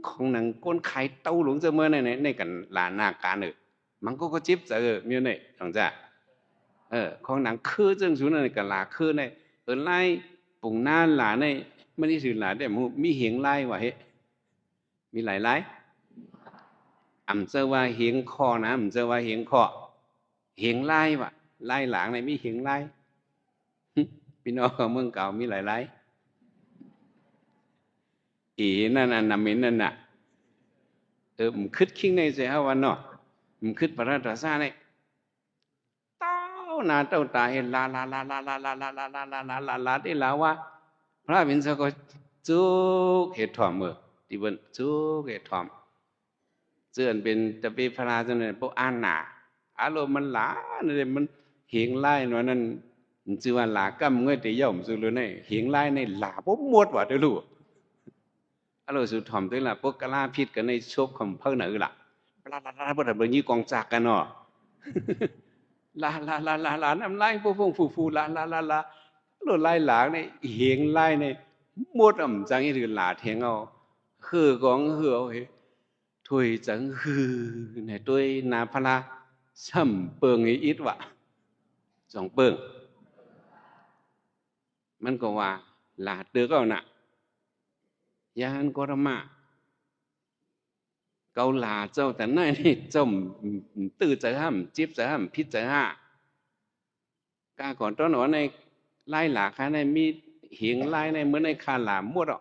ของหนังก้นไข่เต้าหลวงเสมอในกันหลานหน้าการ มันก็จิ๊บเจอมีเนี่ยจังจ้ะของหนังคือจังสูนั่นก็หลาคือเนี่ยไล่ปุ่งหน้าหลาเนี่ยไม่ได้ถือหลาแต่มีเหียงไล่ว่ะเฮ้มีหลายไล่อ่ำเจอว่าเหียงคอนะอ่ำเจอว่าเหียงคอเหียงไล่ว่ะไล่หลางในมีเหียงไล่พี่น้องของเมืองเก่ามีหลายไล่อีนั่นน่ะนำมินนั่นน่ะมันคิดคิงในใจฮะวันเนาะมันคิดประราชาเนี่ยเต้าหน้าเต้าตาเห็นลาที่ลาว่าพระวินทร์ก็จุกเหตุถ่อมมือที่บนจุกเหตุถ่อมเจือนเป็นจะเป็นพระราชเนี่ยพวกอ่านหนาอารมณ์มันหลาเนี่ยมันเหียงไล่หน่อยนั่นชื่อว่าหลากำเงยแต่ย่อมสุดเลยเนี่ยเหียงไล่ในหลาปุ๊บมดว่ะเดี๋ยวรู้อารมณ์สุดถ่อมด้วยล่ะพวกกะลาพิษกันในชบคำเพิ่งหนึ่งล่ะลาพวกแบบนี้กองจักกันเนาะลาน้ำไล่พวกฟูลาโลดไล่หลางในเหียงไล่ในมดอ่ำจังยี่ถือหลาเทียงเอาคือกองเหือเฮ้ถุยจังฮือในตัวนาพลาช่ำเปิงอีดวะสองเปิงมันก็ว่าหลาเดือก็น่ะยานกรมาเกาหลาเจ้าแต่นั่นนี่จมตื้อใจห้ามจิ๊บใจห้ามพิษใจห้ากาก่อนต้นหนอในไล่หลาค่ะในมีเหียงไล่ในเมื่อในคาหลามมดอ่ะ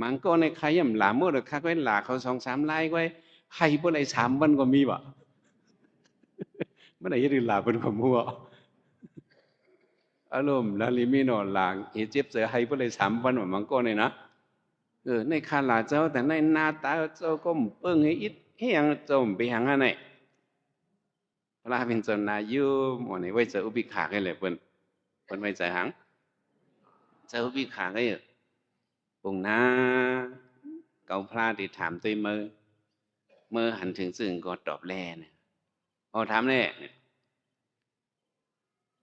มันก็ในใครย่ำหลามมดอ่ะค่ะก็หลาเขา2-3ไล่ไว้ให้พวกใน3 วันก็มีวะเมื่อไหร่จะหลาเป็นขมัวอารมณ์แล้วลิมิโนหลางเอเจ็บเจอให้พวกใน3 วันว่ามันก็ในนะในคาหลาเจ้าแต่ในหน้าตาเจ้าก็เปิ้งให้อิดให้ยังเจ้าไปหางอันไหนพระเป็นจนนายุหมดในไว้เจออุบิขาให้เลยเปิ้นไว้ใจหังเจออุบิขาให้ปุ่งหน้าเกาพระที่ถามตัวเมื่อหันถึงซึ่งก็ตอบแล่เนี่ยพอถามแน่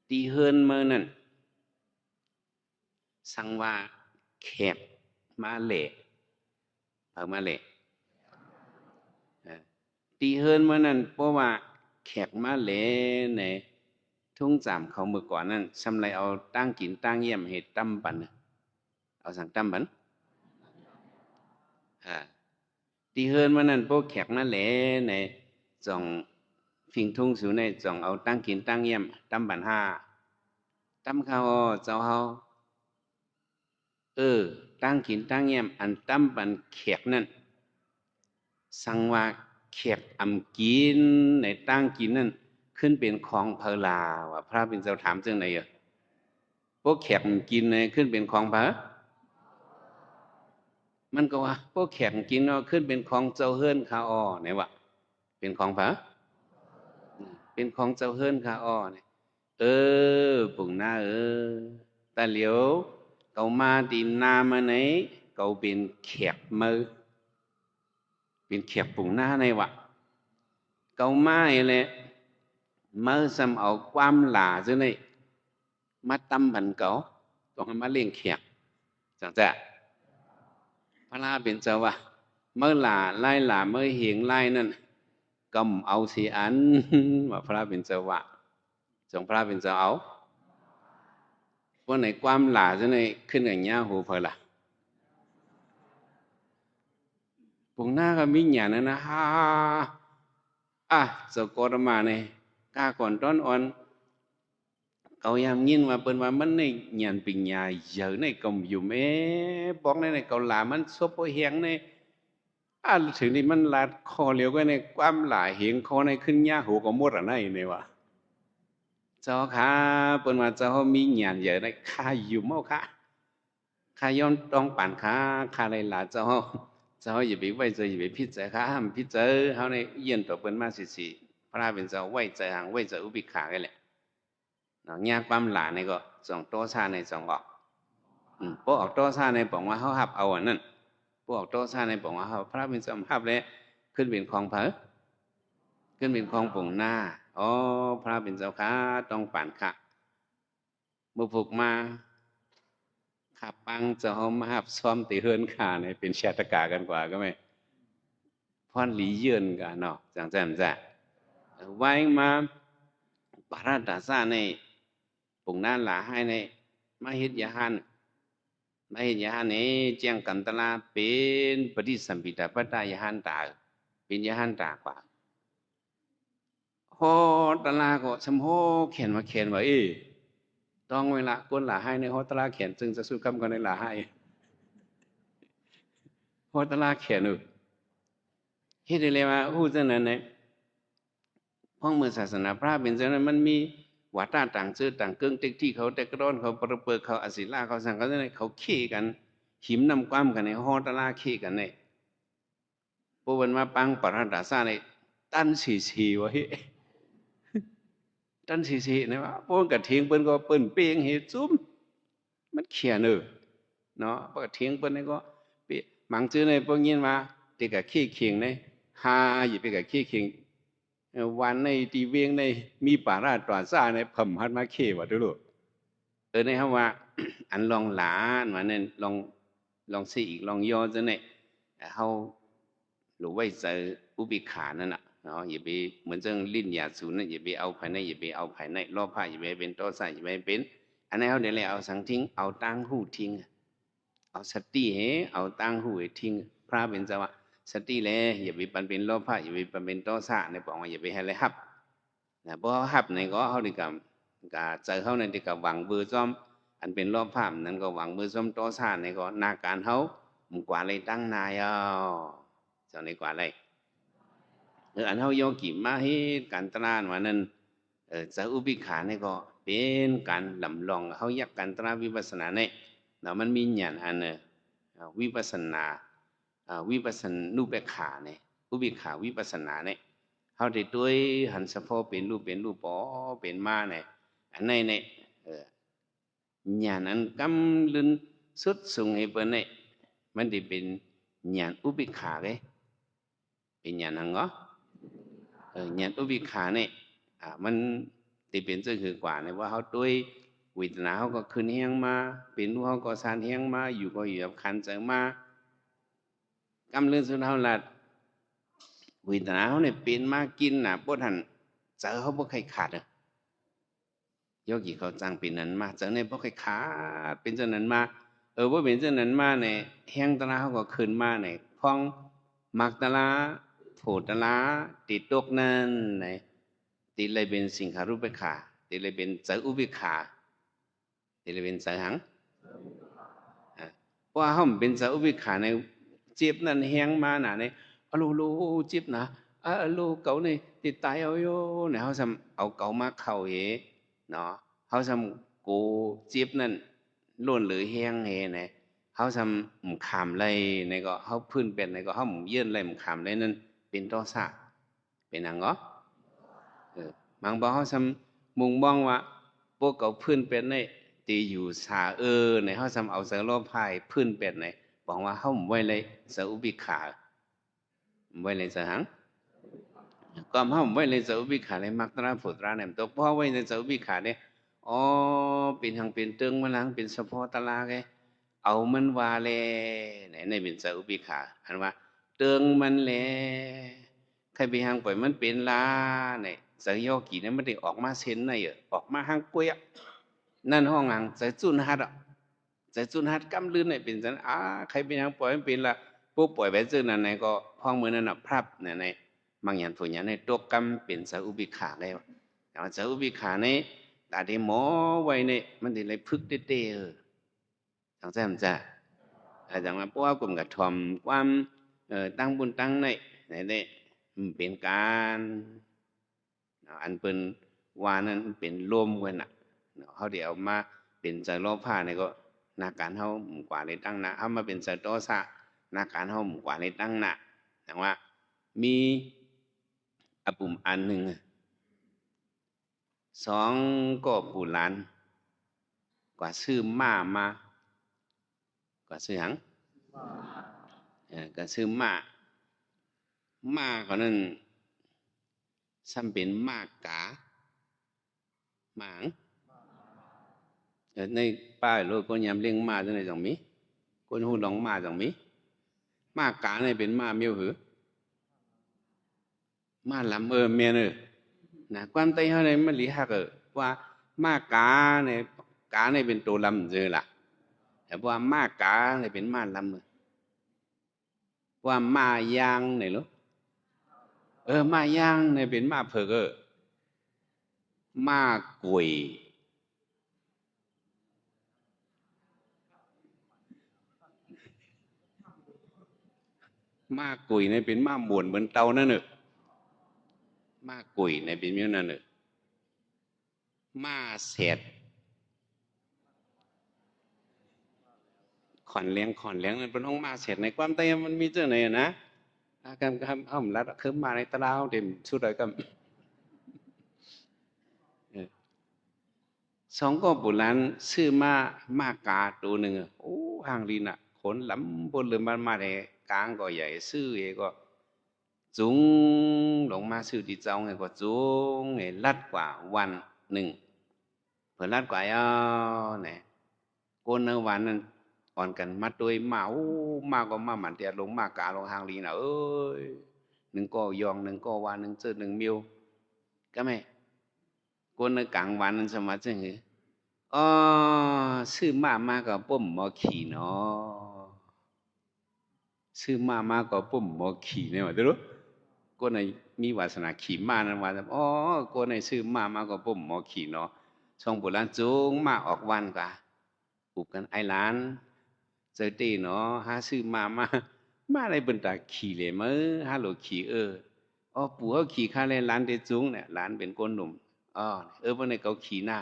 ตีเฮินเมื่อนั่นสังว่าแขกมาเละเพิ่งมาเละตีเฮินเมื่อนั้นเพราะว่าแขกมาเละในทุ่งจามเขาเมื่อก่อนนั้นชำไรเอาตั้งกินตั้งเยี่ยมเหตุตั้มปันเอาสั่งตั้มปันตีเฮินเมื่อนั้นพวกแขกมาเละในจ่องฟิงทุ่งสูในจ่องเอาตั้งกินตั้งเยี่ยมตั้มปัน5ตั้มเขาเจ้าเขาตั้งกินตั้งเยี่ยมอันตั้มปันแขกนั่นสังว่าแขกอำกินในตั้งกินนั่นขึ้นเป็นของเพลาว่าพระเป็นเจ้าถามจังไหนพวกแขกกินเนี่ยขึ้นเป็นของพระมันก็ว่าพวกแขกกินเนาะขึ้นเป็นของเจ้าเฮิรนคาอ้อไหนวะเป็นของพระเป็นของเจ้าเฮิรนคาอ้อเนี่ยปุ่งหน้าแต่เหลียวเกามาตีนามาไหนเกาเป็นแขกมือเป็นแขกปุ่งหน้าในวะเกามาเลยมือซ้ำเอาความหลาซะนี่มาตั้มบันเกาต้องมาเลี้ยงแขกจังจ้ะพระราเป็นเจ้าว่าเมื่อหลาไล่หลาเมื่อเหียงไล่นั่นกำเอาสีอันว่าพระเป็นเจ้าว่าจงพระเป็นเจ้าเอาว่าในความหลาซะนี่ขึ้นอย่างเงี้ยหูเพล่ะปุ่งหน้าก็มีอย่างนั้นนะเจ้ากรมาเนี่ยกาก่อนต้นอ่อนเอายามยินว่าเปิ้นว่ามันในหยันปิญญาเยอะในกำอยู่แม่บอกในเกาหลามันซบเฮียงในถึงนี่มันลาดคอเหลียวก็ในความหลายเหียงคอในขึ้นยาหูก็หมดอ่ะในวะเจ้าค่ะเปิ้นว่าเจ้ามีหยันเยอะในข้าอยู่เมาค่ะข้าย้อนต้องป่านข้าในหลาเจ้าอย่าไปไว้ใจอย่าไปพิจารณาห้ามพิจารณาเฮาในเยี่ยนต่อเปิ้นมาสิพระเป็นเจ้าไว้ใจหังไว้ใจอุบิขากันแหละญาติปั๊มหลานนี่ก็ส่งโต้ซาในส่งออกพวกออกโต้ซาในบอกว่าเขาหับเอาอันนั้นพวกออกโต้ซาในบอกว่าเขาพระเป็นสมภาพแล้วขึ้นเป็นของเผอขึ้นเป็นของปุ่งหน้าพระเป็นเจ้าค้าต้องป่านค่ะบุฝึกมาขับปังจะเอามาหับซ้อมตีเฮินขาในเป็นชาตกากันกว่าก็ไหมพ่อนหลีเยือนกันเนาะจังจ้ะ ไว้มาปาราดาซาในปุ่งนั้นหลาให้ในมาเฮ็ดยาหันมาเฮ็ดยาหันในเจียงกันตลาเป็นปฏิสัมพิทาปัตตายาหันตาเป็นยาหันตากว่าฮอตลาก็สมโหเขียนมาเขียนว่าต้องเวลาก้นหลาให้ในฮอตลาเขียนจึงจะสู้กำกันในหลาให้ฮอตลาเขียนเฮ็ดได้เลยว่าฮู้จังนั้นเนี่ยห้องเมืองศาสนาพระเป็นจังนั้นมันมีวัดต่างเชื้อต่างเกิงเต็กที่เขาแต่กระร้อนเขาประเปิดเขาอศิลาเขาสั่งเขาจังนั้นเขาขี้กันหิมน้ำความกันในฮอตลาขี้กันในพวกมันมาปังปาราดาซาในตั้นสีวะเฮ้ตั้นสีนะว่าพวกกระเทียงเปิ้นก็เปิ้นเปียงเฮ็ดซุ่มมันเขียนเนาะพวกกระเทียงเปิ้นนี่ก็บางจื้อในพวกยินว่าติกะขี้เคียงในหาอยู่ไปกะขี้เคียงวันในตีเวียงในมีปาราตราซ่าในผมหัดมาเควะดูลูกในคำว่าอันลองหลาว่านั่นลองสิอีกลองย่อจังได๋เฮาหรือไว้เจออุเบกขานั่นน่ะเนาะอย่าไปเหมือนจังลิ้นยาสูบนั่นอย่าไปเอาภายในอย่าไปเอาภายในโลภะอย่าไปเป็นโทสะอย่าไปเป็นอันนั้นเฮาได้แล้วเอาสังทิ้งเอาตั้งหูทิ้งเอาสติเอาตั้งหูทิ้งพระเป็นจังว่าสติแลอย่าไปปันเป็นโลภะอย่าไปปันเป็นโทสะในบอกว่าอย่าไปให้เลยฮับนะบ่ฮับในก็เฮาได้กับเจอเฮาในที่กับหวังเบือซ้อมอันเป็นโลภะนั้นก็หวังเบือซ้อมโทสะในก็นาการเฮามุ่งกว่าเลยตั้งนายเจ้าในกว่าเลยอันเฮาโยกิมาเฮ็ดการตรานว่านั้นจะอุปิขานี่ก็เป็นการลำลองเฮาอยากการตราวิปัสสนาเนี่ยเนาะมันมีญาณอันวิปัสสนาวิปัสสนูเบกขาเนี่ยอุเบกขาวิปัสสนาเนี่ยเฮาได้ด้วยหันสะพอเป็นรูปปอเป็นมาเนี่ยอันไหนเนี่ยญาณนั้นกำลึนสุดสูงให้เปิ้นเนี่ยมันได้เป็นญาณอุเบกขาเลยเป็นญาณนั้นเหรอญาณอุเบกขาเนี่ยมันได้เป็นจังคือกว่าเนี่ยว่าเฮาด้วยเวทนาเฮาก็ขึ้นแฮงมาเป็นรู้เฮาก็สานแฮงมาอยู่ก็อยู่กับขันธ์จังมากำเรื่องสุดเฮาละเวทนาเฮาเนี่ยเป็นมากินน่ะบ่ทันเจอเฮาบ่เคยขาดโยกิเขาจังเป็นนั้นมาเจอเนี่ยบ่เคยขาดเป็นจังนั้นมาบ่เป็นจังนั้นมาเนี่ยแฮงตะลาเฮาก็ขึ้นมาเนี่ยพองมักตะลาโผตะลาติดตกนั้นเนี่ยติเลยเป็นสิงขารุปเบกขาติเลยเป็นเจออุเบกขาติเลยเป็นเจอหังเพราะว่าเฮาเป็นเจออุเบกขาในเจ็บนั่นแฮงมาน่ะเนี่ยอะโลเจ็บนะอะโลเก่านี่ติดตายเอาโยเนี่ยเฮาซำเอาเก่ามาเข้าเนาะเฮาซำกูเจ็บนั่นล้นหรือแฮงเนี่ยเฮาซำขามไลในก็เฮาพื้นเป็นในก็เฮาเยื่นไลขามไลนั่นเป็นโทสะเป็นหยังเหรอบางบ่เฮาซำมุงมองว่าพวกเก่าพื้นเป็นในตีอยู่สาในเฮาซำเอาเสโลภายพื้นเป็นในบอกว่าเฮาไว้เลยสอุบิขาไว้เลยสหังก็เฮาไว้เลยสอุบิขาเลยมักตระพุตระเนี่ยตัวพ่อไว้ในสอุบิขาเนี่ยเป็นหังเป็นตึงมาหลังเป็นเฉพาะตะลาไงเอามันว่าแลในเป็นสอุบิขาอันว่าเติงมันแลใครไปหังปล่อยมันเป็นลาเนี่ยสังโยกีเนี่ยมันได้ออกมาเส้นในออกมาหังกุ้ยนั่นห้องหังใจจุนหัดใจจุนหัดกำลื่นเนี่ยเป็นจังใครไปหังปล่อยมันเป็นละปุ๊บปล่อยไปจึงนั่นในก็ห้องมือนั่นน่ะพรับเนี่ยในบางอย่างผู้อย่างในตัวกำเป็นสอุบิขาแล้วแต่ว่าสอุบิขาเนี่ยแต่ได้หมอไว้เนี่ยมันได้เลยพึกเต้ๆจังซั่นจ้ะจังว่าเพราะว่ากลุ่มกระทอมความตั้งบุญตั้งในเป็นการอันเป็นวานั้นเป็นลมกันน่ะเฮาได้เอามาเป็นใจโลภะนี่ก็นาการเฮากว่าในตั้งนะเฮามาเป็นใจโทสะนาการเฮากว่าในตั้งนะแต่ว่ามีปุ่มอันหนึ่งสองก็ปู่หลานกว่าซื้อมากว่าซื้อหังก็ซื้อมาก็นั่นซ้ำเป็นมากกาหมางในป้ายรถก็ยำเลี้ยงมาจังได๋จังมีคนฮู้หลงมาจังมีมากกาเนี่ยเป็นมาเมียวหือมาลำแม่น นะความใจเขาเนี่ยมันหลีหักว่ามากาเนี่ยกาเนี่ยเป็นตัวลำเจอละแต่ว่ามากาเนี่ยเป็นมาลำว่ามายางเนี่ยหรอมายางเนี่ยเป็นมาเผือกมากุยมากุยเนี่ยเป็นมาหมุนเหมือนเตานั่นเนอะมากุยเนี่ยเป็นอย่างนั้นเนอะมาเสร็จขอนเลี้ยงนั่นเป็นห้องมาเสร็จในความใจมันมีเจ้าไหนนะการทำเอาลัดขึ้นมาในตะลาวเต็มชุดเลยก็สองก็บุรันซื้อมากาตัวหนึ่งโอ้ห่างลีน่ะขนหลำบนเรือมันมาในกลางก็ใหญ่ซื้อเองก็จุงลงมาซื้อที่เจ้าไงก็จุงไงลัดกว่าวันหนึ่งเผื่อลัดกว่าเนี่ยก้นเนื้อวันนั้นอ่อนกันมาตัวมาโอ้มาก็มาหมันเดียลงมากาลงห่างลีน่ะเอ้ยหนึ่งก็ยองหนึ่งก็วันหนึ่งเจอหนึ่งมิวก็ไม่ก้นในกลางวันนั้นสมัครจังหือซื้อมาก็ปุ่มหมอขี่เนาะซื้อมาก็ปุ่มหมอขี่เนี่ยว่ารู้ก็ในมีวาสนาขี่มานั้นว่าก็ในซื้อมาก็ปุ่มหมอขี่เนาะช่องโบราณจุงมาออกวันกะปลูกกันไอ้หลานเจอตีเนาะหาซื้อมาอะไรเป็นตาขี่เลยมั้ยฮาโหลขี่ปู่เขาขี่ข้าเลยหลานเดจุงเนี่ยหลานเป็นคนหนุ่มวันนี้เขาขี่หน้า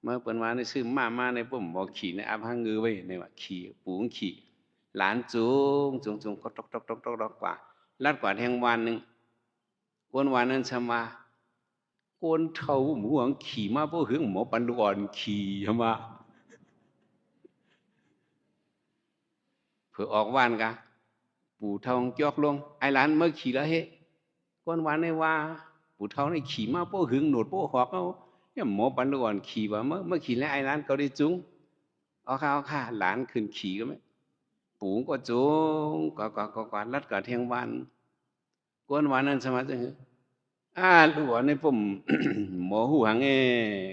เมื่อเป็นวันนี้ซื้อมาในปุ่มบอกขี่ในอัพหังเงือไว้ในว่าขี่ปู่ขี่หลานจุงก็ตกกว่าลัดกว่าแทงวันหนึ่งวันนั้นชมาโกนเท่าหมูหวังขี่มาพวกหึงหมอปันดุอ่อนขี่ชมาเผื่อออกวันกะปู่เท่าจอกลงไอ้หลานเมื่อขี่แล้วเฮ้วันในว่าปู่เท่าในขี่มาพวกหึงหนวดพวกหอกเอาเนี่ยหมอปันดุอ่อนขี่ว่าเมื่อขี่แล้วไอ้หลานเขาได้จุงเอาค่ะหลานขึ้นขี่ก็ไหมปู่ก็จุงก็ลัดกับเทียงวันก้นวันนั้นสมัยจังลูกในผมหมอหูหัง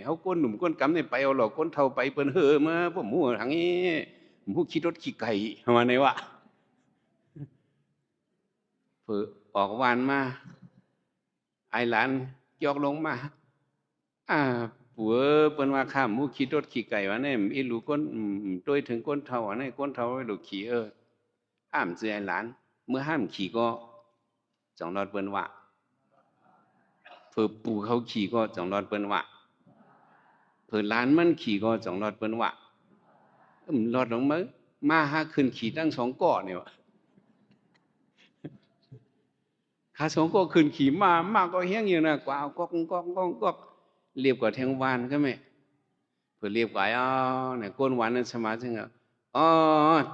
เขาก้นหนุ่มก้นกำในไปเอาหลอกก้นเท่าไปเปิ้นมาผมหูหังผมหูขี่รถขี่ไก่มาในวะเผื่อออกวันมาไอหลานยอกลงมาปัวเปิ้นว่าข้ามมูขี่รถขี่ไก่วะเนี่ยอีลูกก้นตัวถึงก้นเท่าเนี่ยก้นเท่าไว้ลูกขี่ห้ามเจอไอหลานเมื่อห้ามขี่ก็จังรอดเปิ้นว่าเผื่อปู่เขาขี่ก็จังรอดเปิ้นว่าเผื่อหลานมันขี่ก็จังรอดเปิ้นว่ารอดลงมั้ยมาหาขึ้นขี่ตั้ง2ก่อเนี่ยวะขา2ก่อขึ้นขี่มาก็เฮี้ยงอยู่นะกว่าก็เรียบกว่าแทงวานก็ไม่เผื่อเรียบกว่าเนี่ยก้นวานนั้นสมาจัง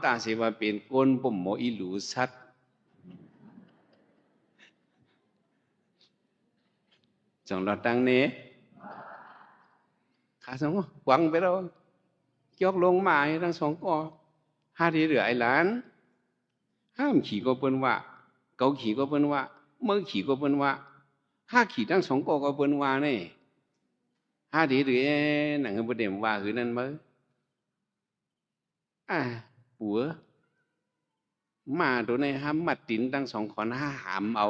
ตาสิว่าเป็นก้นปุ่มหมออีหลูสัตจังรอดตังนี้ขา2ก่อหวังไปแล้วยกลงมาทั้ง2ก่อหาที่เหลือไอ้หลานห้ามขี่ก็เปิ้นว่าเกาขี่ก็เปิ้นว่าเมื่อขี่ก็เปิ้นว่าห้าขี่ทั้ง2ก่อก็เปิ้นว่านี่หาที่เหลือหนังบ่ได้ว่าคือนั่นมื้อปัวมาตัวในห้ามมัดตินทั้ง2ขอนหามเอา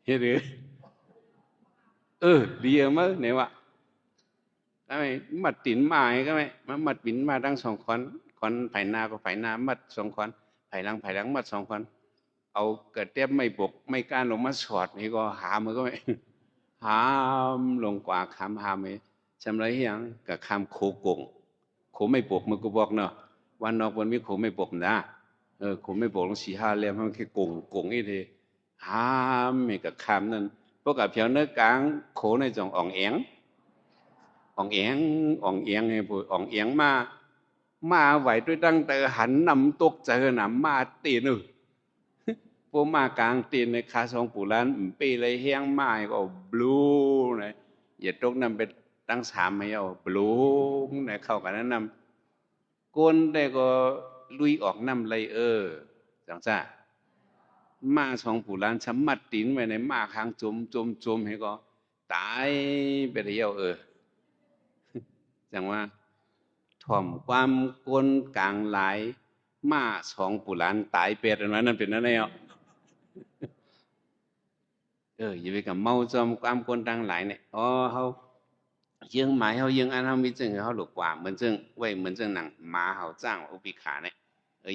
เฮ็ดหรือเรียมั้ยไหนวะทำไมมัดตินมาก็ไม่มัดปินมาทั้ง2ขอนไผนาก็ไผนามัด2ขอนไผหลังมัด2ขอนเอากระเต็บไม่ปกไม่ก้านลงมาสอดนี่ก็หามันก็ไม่หามลงกว่าคำหามจำไรยังกับคำโคกงโคไม่ปกมันก็บอกเนาะวันนอกวันมีโคไม่ปกนะโคไม่ปกลง4-5เล่มมันแค่กงอีทีหามไม่กับคำนั้นพวกกับเพียวเนื้อกลางโคในจงอ่องแองให้พูดอ่องแองมาไหวด้วยตั้งแต่หันนำตกเจอหนำมาตีนึพวกมากลางตีนในคา2ปู่ล้านปีเลยเฮียงไม้ก็บลูนะอย่าตกนำไปตั้ง3ให้เอาบลูนะเข้ากันนั้นนำก้นได้ก็ลุยออกน้ำเลยจังซ่า มาสองผู้ล้านชำมัดตีนไว้ในมาค้างจมให้ก็ตายไปเดียวจังว่าถ่อมความกลกลางหลายมาสองผู้ล้านตายเป็ดอันนั้นเป็นนั่นแล้วอย่าไปกับเมาจอมความกลต่างหลายเนี่ยเขายังหมายเขายังอันเขามีจึงเขาหลกกว่าเหมือนจึงไว้เหมือนจึงหนังหมาเขาจ้างอุปิขาเนี่ย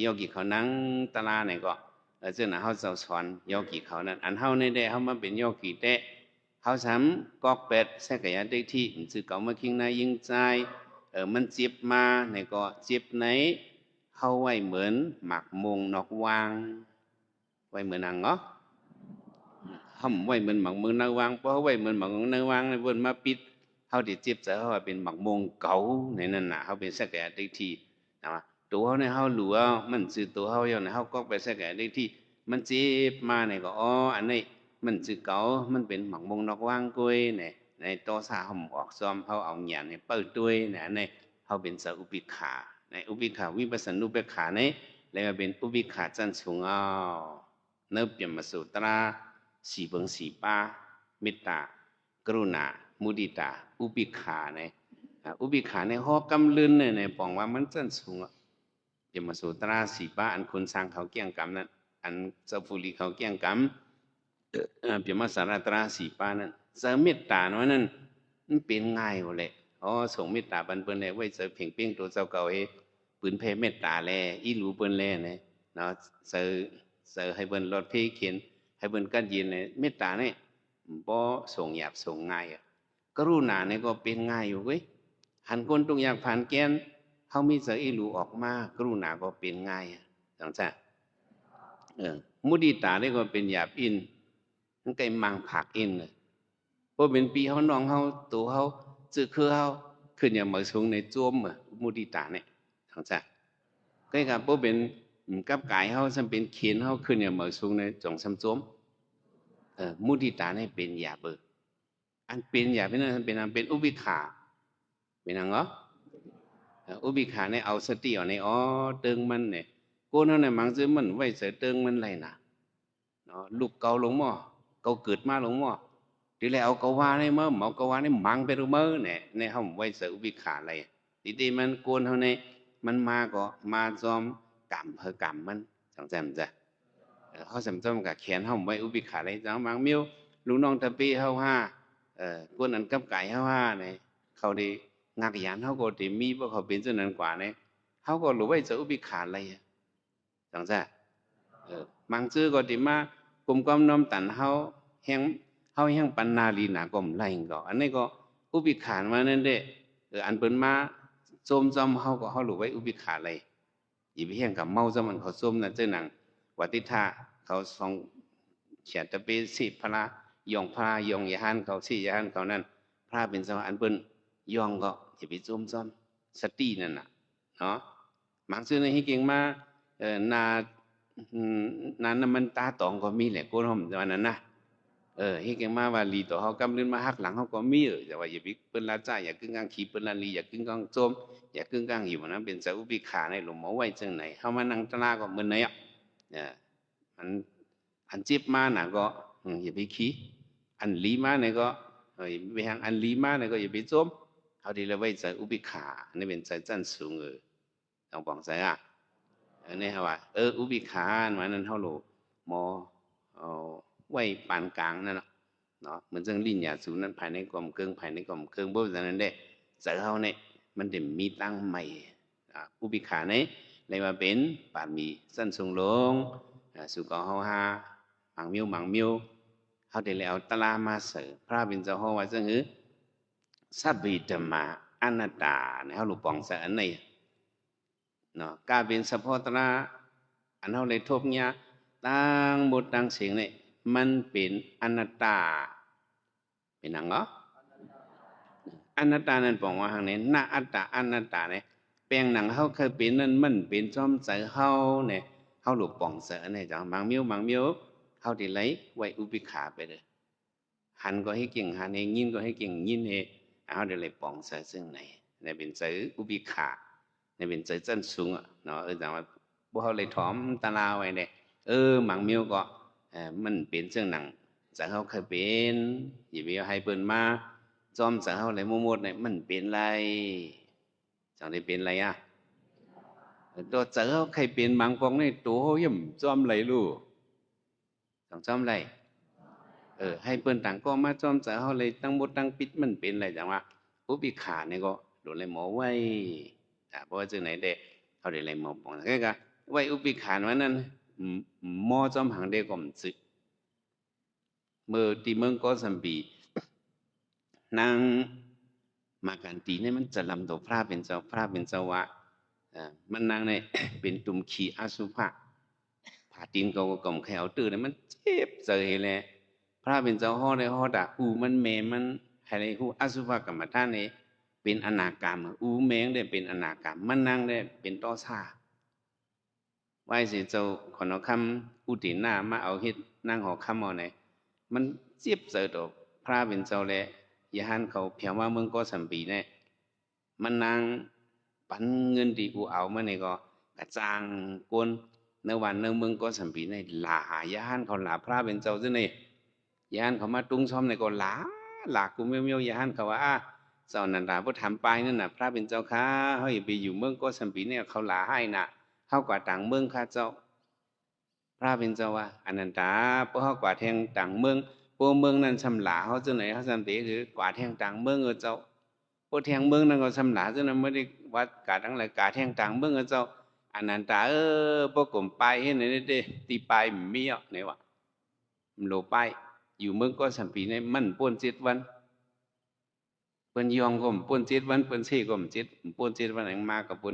ยอกี่เขานั่งตลาเนี่ยก็จึงหนังเขาเจ้าสอนยอกี่เขานั้นอันเขาในเดเขามาเป็นยอกี่เตะเขาซ้ำกอกเป็ดแทรกยาได้ที่จึงเก่ามาคิงนายยิงใจมันเจ็บมาเนี่ยก็เจ็บไหนเขาไว้เหมือนหมักมงนอกวางไว้เหมือนนางเนาะห้ำไว้เหมือนหมักมือนาวางเพราะไว้เหมือนหมักมือนาวางในบนมาปิดเขาติดเจ็บใจเขาว่าเป็นหมักมงเก่าในนั้นน่ะเขาเป็นสักแก่ได้ที่นะตัวเขาในเขาหลัวมันจือตัวเขาอย่างในเขาก็ไปสักแก่ได้ที่มันเจ็บมาเนี่ยก็อันนี้มันจือเก่ามันเป็นหมักมงนอกวางกุยเนี่ยในตัวซาเขาออกซ้อมเขาเอาหยาดในเปิดด้วยเนี่ยในเขาเป็นสอุปิขาในอุปิขาวิปัสสนุเบกขาเนี่ยเลยมาเป็นอุปิขาจันทร์สูงเอาเนื้อเปลี่ยนมาสู่ตราสี่เบิงสี่ป้าเมตตากรุณามุดิตาอุปิขาเนี่ยอุปิขาในห้อกำลืนเนี่ยปองว่ามันจันสูงเปลี่ยนมาสู่ตราสี่ป้าอันคุณสร้างเขาเกี่ยงกรรมนั้นอันเจ้าภูริเขาเกี่ยงกรรมเปลี่ยนมาสารตราสี่ป้านั้นเจอเมตตาเนาะนั่นมันเป็นง่ายเลยส่งเมตตาบันเปิ้นเลยไว้เจอเพ่งเป้งตัวเจ้าเก่าปืนเพเมตตาแลอีหลูเปิ้นแลเนี่ยเนาะเจอให้เปิ้นรถเพเขียนให้เปิ้นกันยินเนี่ยเมตตาเนี่ยบ่ส่งหยาบส่งง่ายกรุณาเนี่ยก็เป็นง่ายอยู่เว้ยหันคนตรงอยากผ่านแกนเฮามีเจออีหลูออกมากรุณาก็เป็นง่ายจังซ่ะมุดิตาเนี่ยก็เป็นหยาบอินมันไกมังผักอินเลยเพราะเป็นปีเฮาน้องเฮาตัวเฮาจื้อคือเฮาขึ้นอย่างมาสูงในจ้วมมุดิตาเนี่ยจังซ่ะก็กับเพราะเป็นกับกายเฮาซั่นเป็นเขียนเฮาขึ้นอย่างมาสูงในจ่องซ้ำจ้วมมุทิตาเนี่ยเป็นหยาบอันเป็นหยาบเป็นนั่นเป็นอันเป็นอุเบกขาเป็นอันเหรออุเบกขาเนี่ยเอาสติเอาในเติงมันเนี่ยโกนเท่านั้นมังซื้อมันไว้เสเติงมันไรน่ะเนาะลูกเกาลงหม้อเกาเกิดมาลงหม้อทีแรกเอาเกาว่าในเมื่อหมอเกาว่าในมังไปรู้เมื่อเนี่ยในห้องไว้เสอุเบกขาอะไรทีมันโกนเท่านี้มันมาก็มาจอมกรรมเพอกรรมมันสังเกตมั้ยเขาสำจำกับแขนเขาไว้อุบิขาเลยจังบางมิ้วลูกน้องตะปีเขาห้ากวนอันกับไก่เขาห้าเนี่ยเขาดีงักยานเขาก็ดีมีเพราะเขาเป็นเจ้านั้นกว่าเนี่ยเขาก็รู้ไว้จะอุบิขาอะไรจังซะบางชื่อก็ดีมากลุ่มก้อมน้อมตันเขาแห้งปันนาลีหนากลมไรก็อันนี้ก็อุบิขานมานั่นเด้อันเป็นมาโจมจอมเขารู้ไว้อุบิขาอะไรอีพี่แห้งกับเมาจอมันเขาโจมนั่นเจ้าหนังวัติธาเขาทรงเฉียดตะเปสิพระยองพระยองยานเขาสิยานเขานั้นพระเป็นสมาอันเปิ้นยองก็อย่าไปจุ่มซ้อมสตินั่นน่ะเนาะบางซื่อในที่เก่งมานาน้ำมันตาตองก็มีแหละโกนหอมวันนั้นนะที่เก่งมาว่าลีต่อเขากำลืนมาหักหลังเขาก็มีแต่ว่าอย่าไปเปิ้นลาจ่าอย่ากึ่งกลางขี่เปิ้นลาลีอย่ากึ่งกลางโจมอย่ากึ่งกลางอยู่นะเป็นสาวอุปิขาในหลวงหมอไว้จังไหนเขามานั่งตลาก็เหมือนไหนอันเจ็บมาน่ะก็อย่าไปขี้อันลีมาเนี่ยก็ไปทางอันลีมาเนี่ยก็อย่าไปจมเอาดีแล้วไว้ใจอุปิขานี่เป็นใจจันสูงต้องบอกใจนี่ฮะว่าอุปิขามันนั้นเท่าโลมอไว้ปานกลางนั่นเนาะเหมือนจังลิ้นยาสูนั้นภายในกลมเกิงภายในกลมเกิงบ่อย่างนั้นเด้ใจเขาเนี่ยมันจะมีตั้งใหม่อุปิขาเนี่ยเลยมาเป็นปานมีสั้นสูงลงสุกเขาหามังมิวเขาได้แล้วตลามาเสอพระบิณฑบาตว่าจังหือสัพพิธรรมาอนัตตาเนี่ยเขาหลุดปองเสออันไหนเนาะกาเป็นสัพพตระอันเขาเลยทบเนี้ยต่างหมดต่างเสียงเนี่ยมันเป็นอนัตตาเป็นนังเหรออนัตตานั่นปองว่าทางนี้นาอัตตาอนัตตาเนี่ยแปลงหนังเขาเคยเป็นนั่นมันเป็นจอมใจเขาเนี่ยเขาหลุดป่องเสอเนี่ยจังบางมิ้วเขาได้ไหลไว้อุปิขาไปเลยหันก็ให้เก่งหันเองยินก็ให้เก่งยินเองเขาได้ไหลป่องเสอซึ่งไหนในเป็นเสออุปิขาในเป็นเสอจันสูงเนาะจังว่าพวกเขาเลยถอมตาลาไว้เนี่ยบางมิ้วก็ มันเป็นเรื่องหนังจะเขาเคยเป็นอย่าไปให้เปิ้นมาจอมจะเขาอะไรหมดเนี่ยมันเป็นไรจังได้เป็นไรอ่ะตัวจะเขาเคยเป็นบางปองในตัวย่อมจอมไรลูกจังจอมไรให้เปิ้นต่างก็มาจอมจะเขาเลยตั้งหมดตั้งปิดมันเป็นไรจังวะอุปิขาเนี่ยก็โดนเลยหมอไว้เพราะว่าจังไหนเด็กเขาได้เลยหมอปองก็ไว้อุปิขาวันนั้นหมอจอมหังเด็กก็มันซึเมื่อที่เมืองก็สัมปีนางมากันตีเนี่ยมันจะลำตัวพระเป็นเจ้าพระเป็นเจ้าวะมันนางเนี่ย เป็นตุ่มขี้อสุภะผ่าตีนเขาก็กล่อมแขวตื่นเนี่ยมันเจ็บเจอเลยพระเป็นเจ้าห่อได้ห่อด่ามันแม่มันอะไรหูอสุภะกรรมฐานเนี่ยเป็นอนาคามแมงได้เป็นอนาคามมันนางได้เป็นต้อซาไว้สิเจ้าขอนคำอุตินามาเอาเฮ็ดนั่งหอคำเอาไหนมันเจ็บเจอตัวพระเป็นเจ้าแหละยาหันเขาเพียงว่าเมืองก็สัมปีเนี่ยมันนางปันเงินที่กูเอามาเนี่ยก็กระจางกวนในวันในเมืองก็สัมปีเนี่ยหลายาหันเขาหลาพระเป็นเจ้าซะเนี่ยยาหันเขามาตุ้งชอมเนี่ยก็หลากูเมียวยาหันเขาว่าเจ้านันดาพอทำไปนั่นน่ะพระเป็นเจ้าค่ะเฮ้ยไปอยู่เมืองก็สัมปีเนี่ยเขาหลาให้น่ะเข้ากว่าต่างเมืองค่ะเจ้าพระเป็นเจ้าว่าอนันตาเพราะเขากว่าแทงต่างเมืองพวกเมืองนั้นชำหลาเขาเจ้าไหนเขาสัมปีคือกว่าแทงต่างเมืองเจ้าพวกแทงเมืองนั้นก็ชำหลาเจ้านั้นไม่ได้วัดกาทั้งหลายกาแทงต่างเมืองเจ้าอนันตาพวกกลุ่มไปให้ไหนได้ตีไปมีอ่ะไหนวะมันโลไปอยู่เมืองก็สัมปีในมันป่น7 วันเปิ้นยองก็ป่น7 วันเปิ้นเสก็ป่น7 วันอย่างมากกับป่น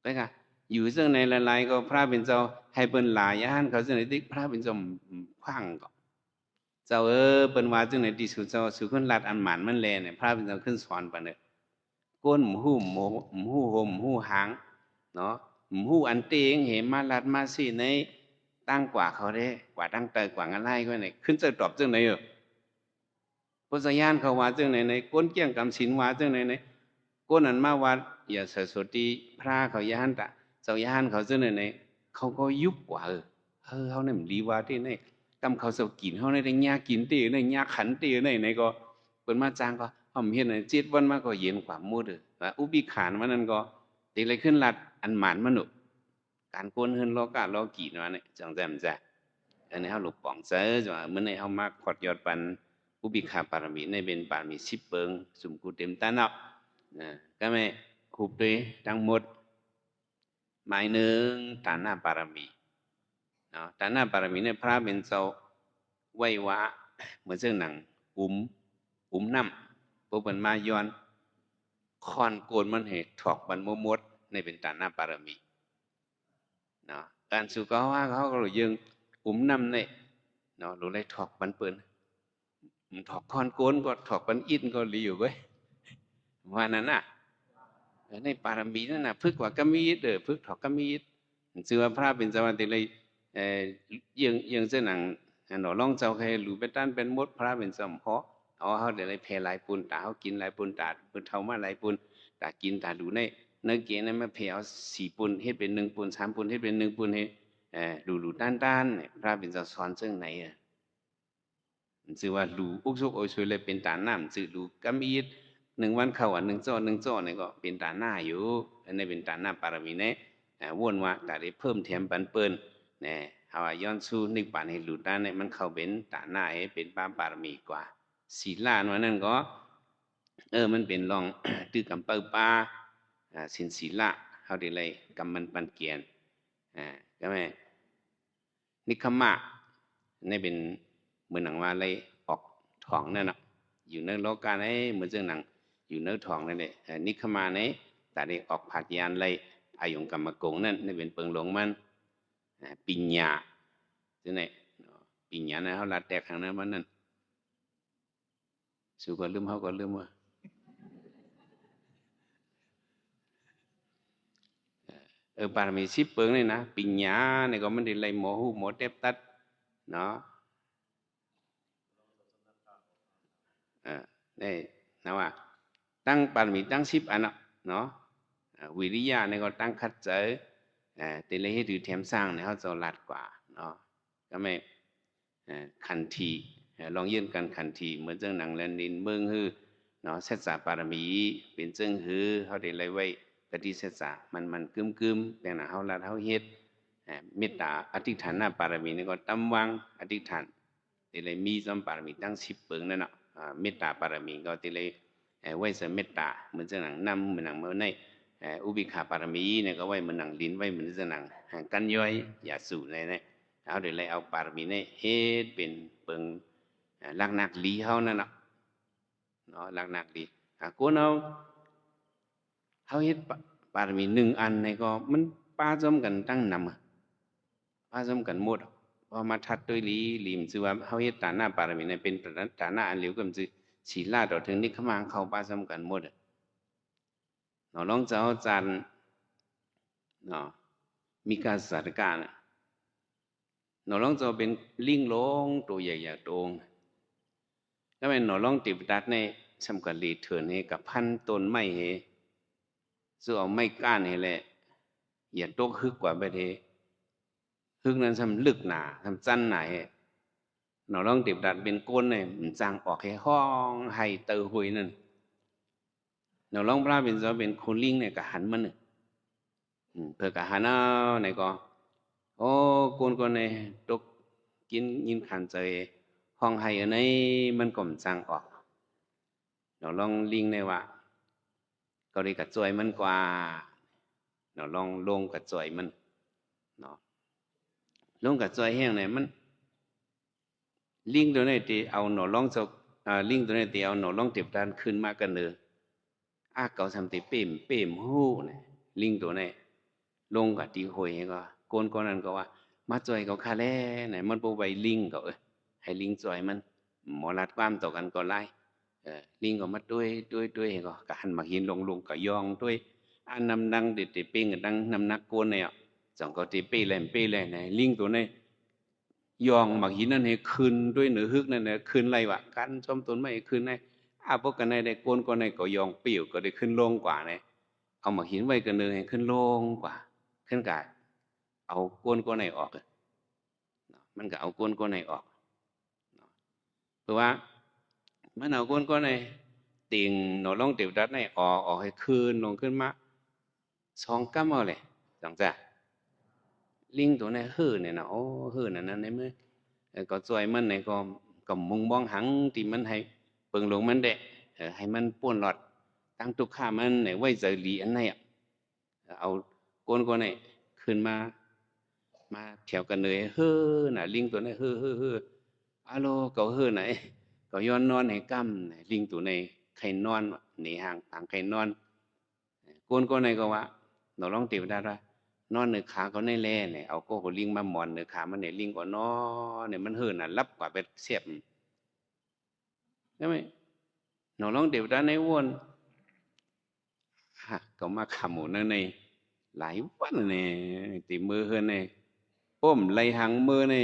ไปค่ะอยู่ซึ่งในหลายๆก็พระเป็นเจ้าให้เปิ้นหลายย่านเขาซึ่งในที่พระเป็นเจ้าขว้างก็เจ้าเปิ้นว่าซึ่งในที่สุดเจ้าสุคนรัดอันหมานมันแลเนี่ยพระเป็นเจ้าขึ้นสอนปานเนี่ยก้นหูหมูหูห่มหูหางเนาะหูอันเตงเหมาลัดมาสิในตั้งกว่าเขาได้กว่าตั้งเตยกว่าอะไรก็เนี่ยขึ้นจะตอบซึ่งไหนพุทธญาณเขาว่าซึ่งไหนก้นเกี่ยงกำศีลว่าซึ่งไหนก้นอันมาวัดอย่าสดดีพระเขาย่านตะเจ้าย่านเขาซึ่งไหนเขาก็ยุบกว่าเขาเนี่ยมันดีว่าที่ไหนกำเขาเสากินเขาในได้ยากินตีในยาขันตีในก็เปิดมาจางก็ผมเห็นใน7 วันมาก็เย็นกว่ามูดว่าอุบิขานมันนั่นก็ตีอะไรขึ้นลัดอันหมานมนุษย์การโกนเฮินล้อกาล้อกี่นั่นเนี่ยจังแจ่มแจ้อันนี้เขาหลุดป่องเสือจ้ะเมื่อในเขามาขอดยอดปันอุบิขาปารมีในเป็นปารมี10 เปิงสุ่มกูเต็มตาเนาะก็ไม่คูบด้วยทั้งหมดหมายหนึ่งฐานะปารมีเนาะฐานะปารมีในพระเป็นเจ้าไหววะเหมือนเรื่องหนังน้ำพวกมันมาย้อนคอนโกนมันเหตุถอกมันมดในเป็นฐานะปารมีเนาะการสุขว่าเขาก็เลยยังน้ำเนี่ยเนาะรู้เลยถอกมันเปิ้นถอกคอนโกนก็ถอกมันอินก็รีอยู่เว้ยว่านั้นน่ะในปารมีนั่นน่ะพึกว่ากมีดพึกถอกกมีดชื่อว่าพระเป็นสวัสดิเลยยังเส้นหนังหนอล่องเจ้าใครหรือเป็นต้านเป็นมดพระเป็นสมเพาะเอาเขาเดี๋ยวเลยเพลายปุนตาเขากินลายปุนตาปุนเท่ามาลายปุนตากินตาดูในเนื้อเกณฑ์นั้นมาเพลเอา4 ปุนเฮ็ดเป็น1 ปุน3 ปุนเฮ็ดเป็น1 ปุนให้ดูด้านเนี่ยพระเป็นสอนซึ่งไหนชื่อว่าดูอุกซุกโอยช่วยเลยเป็นตาหน้าชื่อดูกมีด1 วันเข้า1 จ้อเนี่ยก็เป็นตาหน้าอยู่อันนี้เป็นตาหน้าปารมีเนี่ยวนว่าแต่ได้เพิ่มแถมปันเปิ้นเนี่ยเอาย้อนสู้นึกปานให้หลุดได้เนี่ยมันเข้าเป็นตาหน้าให้เป็นปารมีกว่าศีลาวันนั้นก็มันเป็นรอง ตื้อกำเปิปาสินศีละเขาได้เลยกำมันปันเกียนก็แม่นิคมะนี่เป็นเหมือนหนังว่าเลยออกทองนั่นน่ะอยู่ในโลกาไหนเหมือนเรื่องหนังอยู่ในทองนั่นแหละนิคมะนี่แต่ได้ออกผัดยานเลยอายุกรรมกงนั่นนี่เป็นเปิงหลงมันปิญญาใช่ไหมปิญญานะเขาลัดแตกทางนั้นมันนั่นสู้ก็ลืมเขาก็ลืมว่าปารมี10 เปิงนี่นะปิญญาเนี่ยก็มันได้เลยหมอหูหมอเต็บตัดเนาะนี่นะว่าตั้งปารมีตั้ง10 อันเนาะวิริยะเนี่ยก็ตั้งคัดเจอแต่เลยให้ถือแถมสร้างเนี่ยเขาจะลัดกว่าเนาะก็ไม่ ขันทีลองยื่นกันขันทีเหมือนจังหนังแลนดินเมืองฮือเนาะเซตสาปารมีเป็นจังฮือเขาได้ไล่ไว้ปฏิเสธสามันกึมแต่น่ะเฮาละเฮาเฮ็ดเมตตาอธิษฐานปารมีนี่ก็ตำวังอธิษฐานได้เลยมีสัมปารมีตั้ง10เปิงนั่นเนาะเมตตาปารมีก็ได้เลยไว้เสเมตตาเหมือนจังหนังนำเหมือนหนังเมื่อในอุบิขาปารมีเนี่ยก็ไว้เหมือนหนังลิ้นไว้เหมือนจังหนังกันย่อยอย่าสู่ในเนี่ยเอาได้เลยเอาปารมีเนี่ยเฮ็ดเป็นเปิงลักนักลีเฮานั่นเนาะลักนักลีกูเนาเฮาเฮ็ดปารมี1อันในก็มันป้าจอมกันตั้งนำป้าจอมกันหมดพอมาทัดด้วยลีมซื่อว่าเฮาเฮ็ดฐานะปารมีเนี่ยเป็นฐานะอันเหลวก็มันสิศีลาดอกถึงนี่ขมางเข้าป้าจอมกันหมดเนาะลองเจ้าจันเนาะมีการสถานการณ์เนาะลองเจ้าเป็นลิงลงตัวใหญ่ๆตรงแล้วมันเนาะลองติดดัดในสำคัญลีเถินให้กับพันต้นไม้ให้ซึ่งเอาไม้ก้านให้แหละอย่าตกฮึกกว่าไปเทฮึกนั้นทำลึกหนาทำจันหนาให้เนาะลองติดดัดเป็นก้นเนี่ยมันจางออกให้ห้องให้เตอหุยนั่นเนาะลองพระเป็นจะเป็นคนลิงเนี่ยกับหันมันเนี่ยเพื่อกับหันเอาไหนก็โอ้คนเนี่ยตกกินยินขันใจห้องให้อันไหนมันก็มันจางออกเนาะลองลิงเนี่ยว่าก็ได้กับจอยมันกว่าเนาะลองลงกับจอยมันเนาะลงกับจอยแห้งเนี่ยมันลิงตัวนี้ที่เอาหนอลองเจ้าลิงตัวนี้ที่เอาหนอลองเจ็บด้านขึ้นมากันเนอเก่าทำติเป่มหู้เนี่ยลิงตัวนี้ลงกับตีหอยก็โกนนั้นก็ว่ามาจอยเขาคาแล่เนี่ยมันโปไว้ลิงก็ให้ลิงจอยมันหมอรัดความต่อกันก็ไล่ลิงก็มาด้วยก็หันมาหินลงก็ยองด้วยอันนำดังเด็ดเป้งดังนำนักโกนเนี่ยจังก็ตีเป้เลยเนี่ยลิงตัวนี้ยองมาหินนั่นให้คืนด้วยเนื้อฮึกนั่นเนี่ยคืนไรวะกันชมต้นไม้คืนไงพวกกันในได้โกนก็ในก็ยองเปี่ยวก็ได้ขึ้นลงกว่าเนี่ยเอามาหินไว้กันเนื้อให้ขึ้นลงกว่าขึ้นกายเอาโกนก็ในออกมันก็เอาโกนก็ในออกเพราะว่ามันเอาโกนก็ในติ่งหนอลงเตียวดัดในออกให้คืนลงขึ้นมา2 กัมเอาเลยจังจ้ะลิงตัวนี้ฮื้อเนี่ยนะโอ้ฮื้อนั่นในเมื่อก็จอยมันเนี่ยก็มุงบ้องหังที่มันให้เปิงลงมันเดะให้มันป้วนหลอดตั้งตุกข้ามันเนี่ยไว้ใจหลีอันไหนเอาโกนก็เนี่ยขึ้นมาแถวกันเลยฮื้อน่ะลิงตัวนี้ฮื้ออะโลก็ฮื้อไหนก็ย้อนนอนให้กำลิงตัวนี้ใครนอนหนีห่างต่างใครนอนโกนก็เนี่ยก็ว่าหนูลองติวได้ว่านอนเนื้อขาก็ในแล่เนี่ยเอาก็ลิงมาหมอนเนื้อขามันเนี่ยลิงก็นอนเนี่ยมันเหินน่ะรับกว่าไปเสียบใช่ไหมหนูลองเดี๋ยวด้านในวนก็มาขำหมูนั่นในหลายวันเนี่ยติมือเฮินเนี่ยป้มไหลหังมือใน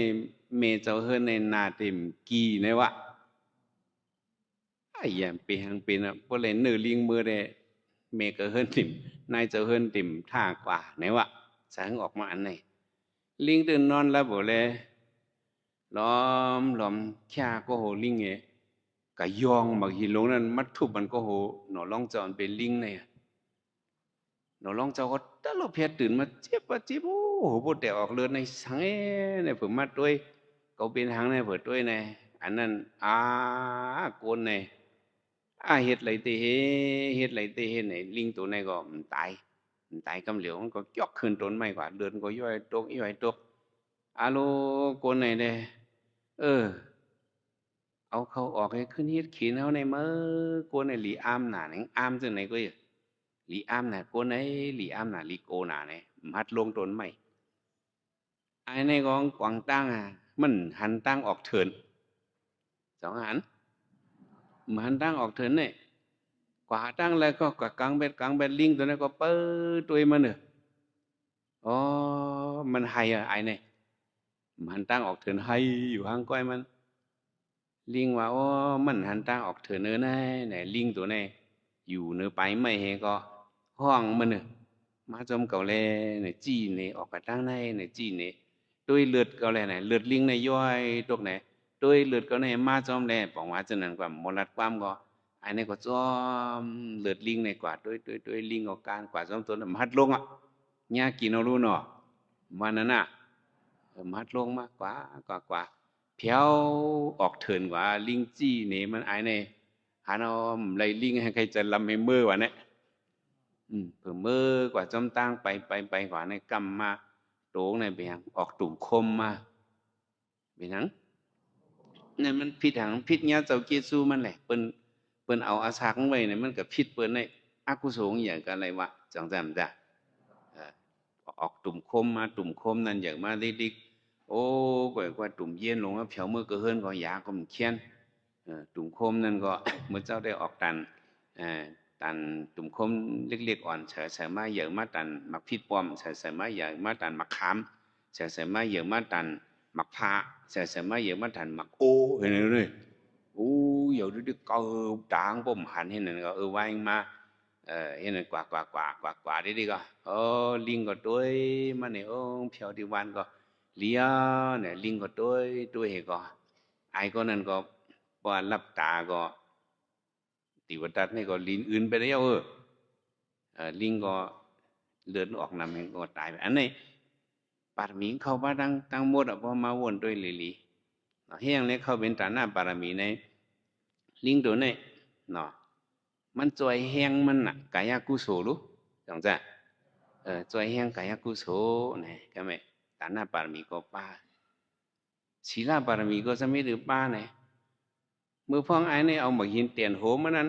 เมเจ้าเฮินในนาติมกีในวะไอ้ยังปีหังปีนะพอเล่นเนื้อลิงมือเนี่ยเมก็เฮินติมนายเจ้าเฮินติมท่ากว่าในวะสังออกมาอันไหนลิงตื่นนอนแล้วบ่เลยล้อมแค่ก็โหลิงเงกะยองบางทีลงนั้นมัดทุบมันก็โหหนอร้องจอนเป็นลิงเนี่ยหนอร้องเจ้าก็ตลบเพชรตื่นมาเจ็บโอ้โหปวดแต่ออกเลือดในสังเนี่ยเผื่อมัดด้วยเขาเป็นหางในเผื่อด้วยเนี่ยอันนั้นโกนเนี่ยเฮ็ดไรเตเฮ็ดไรเตเฮ็ดไหนลิงตัวไหนก็ตายกำเหลียวมันก็ยกขึ้นต้นไม้กว่าเดินก็ย่อยตกโลโกนไหนเนี่ยเอาเขาออกให้ขึ้นฮิตขีนเอาในมือกวนในหลีอามหนาเนี่ยอามจังไหนก็อยู่หลีอามหนาโกนในหลีอามหนาหลีโกหนาเนี่ยมัดลงต้นไม้ไอ้ในกองกวางตั้งมันหันตั้งออกเถิน2 หันมันหันตั้งออกเถินเนี่ยกว่าตั้งแล้วก็กลางเบ็ดลิงตัวนั้นก็เปิดตัวมันเนี่ยอ๋อมันไฮไอ้เนี่ยมันตั้งออกเถินไฮอยู่ห่างก้อยมันลิงว่าโอ้มันหันตั้งออกเถินเนื้อไหนลิงตัวไหนอยู่เนื้อไปไม่เฮก็ห้องมันเนี่ยมาจมเก่าแลเนี่ยจี้เนี่ยออกกระตั้งในเนี่ยจี้เนี่ยด้วยเลือดเก่าแลเนี่ยเลือดลิงในย่อยตกไหน ด้วยเลือดก็ในมาจอมแลบอกว่าจะนั้นกว่ามลัดความก็ไอ้นี่ก็จอมเลือดลิงในกว่าด้วยลิงก็การกว่าจอมตัวนั้นมัดลงอ่ะเนี่ยกินเอารู้เนาะวันนั้นน่ะมัดลงมากกว่าเพียวออกเถินกว่าลิงจี้นี่มันไอ้นี่หาเอาไรลิงให้ใครจะลำให้มือวะเนี่ยเผื่อมือกว่าจอมตั้งไปกว่าในกำมาโตงในเบียงออกตุ่มคมมาเป็นหยังเนี่ยมันผิดหางผิดเนี้ยเจ้าเกซูมันแหละเปิ้นเอาอาสาของไว้เนี่ยมันก็ผิดเปิ้นในอกุศลอย่างกันอะไรวะจังจำจ้ะออกตุ่มคมมาตุ่มคมนั่นอย่างมาดิกโอ้กว่าตุ่มเย็นลงแล้วเผียวมือก็เฮิรนก็ยาก็มันเคียนตุ่มคมนั่นก็เมื่อเจ้าได้ออกตันตุ่มคมเล็กๆอ่อนใส่มาเยอะมาตันหมักพิษปอมใส่มาเยอะมาตันหมักขามใส่มาเยอะมาตันหมักพาใส่มาเยอะมาตันหมักโอ้เห็นเลยโอ้เดี๋ยวดูเกาด่างผมหันเห็นนั่นก็ไว้มาเห็นนั่นกว่าดิก็ลิงก็ด้วยมันเนี่ยเพียวที่วันก็เลี้ยเนี่ยลิงก็ด้วยก็ไอ้ก็นั่นก็พอรับตาก็ติวตัดนี่ก็ลิงอื่นไปแล้วลิงก็เลือดออกน้ำก็ตายไปอันนี้ปารมีเข้ามาตั้งหมดพอมาวนด้วยลีเฮียงนี้เข้าเป็นฐานะปารมีในลิงตัวนี้เนาะมันจอยแห้งมันน่ะกายกุศลรู้จังจ้ะจอยแห้งกายกุศลเนี่ยก็ไม่ฐานะปารมีก็ป้าศีลปารมีก็จะไม่หรือป้าเนี่ยมือพ้องไอ้นี่เอามาหินเตียนโหมันนั้น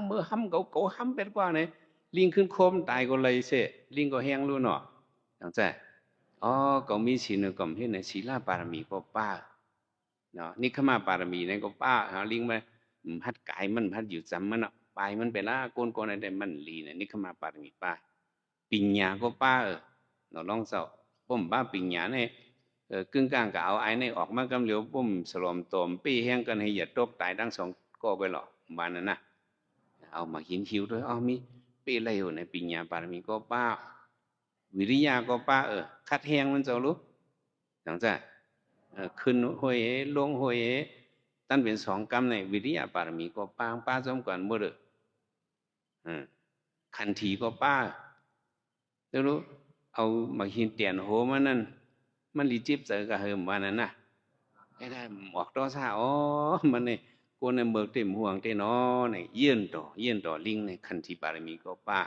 มือห้ำเก่าห้ำเป็นกว่าเนี่ยลิงขึ้นโคมตายก็เลยเสลิงก็แห้งรู้เนาะจังจ้ะก็มีศีลก็มีในศีลปารมีก็ป้าเนาะนี่ขมาปารมีเนี่ยก็ป้าหาลิงมาพัดกายมันพัดอยู่จำมันอ่ะไปมันไปละโกนอะไรมันลีเนี่ยนี่ขมาปารมีป้าปิญญาก็ป้าเราลองเศร้าผมป้าปิญญาเนี่ยกึ่งกลางก็เอาไอ้นี่ออกมากำเหลียวปุ่มสลอมตอมปี้แห้งกันให้เหยียดตกตายทั้งสองก็ไปหรอกบ้านนั้นนะเอามาหินคิวด้วยมีปี้อะไรอยู่ในปิญญาปารมีก็ป้าวิริยะก็ป้าคัดแห้งมันเจ้ารู้หลังจากขึ้นห้วยลงห้วยตั้งเป็นสองกรรมในวิริยะปารมีก็ป้าจอมก่อนหมดขันทีก็ป้าแล้วรู้เอามาหินเตียนโหมันนั่นมันรีจิบเจอกับเฮิมวันนั้นน่ะไอ้ได้หมอกต่อซามันเนี่ยคนในเมืองเต็มห่วงเต็มน้อเนี่ยเยี่ยนต่อลิงในขันทีปารมีก็ป้า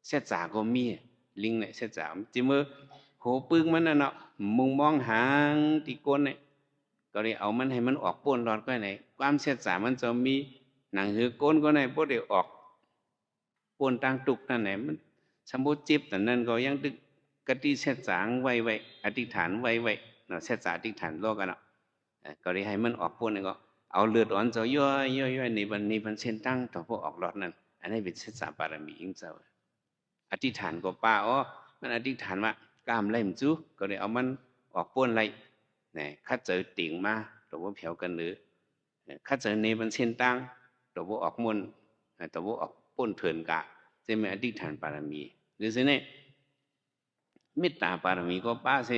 เสียจ่าก็มีลิงเนี่ยเสียจ่าจิมือโหปึ้งมันน่ะเนาะมุงมองหางตีก้นเนี่ยก็เลยเอามันให้มันออกป้นรอดก็ไหนความเสียจ่ามันจะมีหนังหือก้นก็ไหนพวกเดี๋ยวออกป้นต่างตุกนั่นไหนมันสมบูรณ์จิบแต่นั่นก็ยังตึกกติเสียจ่างไว้อธิษฐานไว้เนาะเสียจ่าอธิษฐานโลกกันเนาะก็เลยให้มันออกป้นนี่ก็เอาเลือดอ่อนจะย่อยในวันนี้มันเส้นตั้งต่อพวกออกรอดนั่นอันนี้เป็นเสียจ่าบารมียิ่งเจ้าอธิษฐานก็ป้ามันอธิษฐานว่ากล้ามไล่มจูก็เลยเอามันออกป้นไล่เนี่ยข้าเจอติ่งมาตัวว่าเผียวกันหรือข้าเจอในมันเส้นตั้งตัวว่าออกมนตัวว่าออกป้นเถินกะจะไม่อธิษฐานบารมีหรือสิเนี่ยเมตตาบารมีก็ป้าเส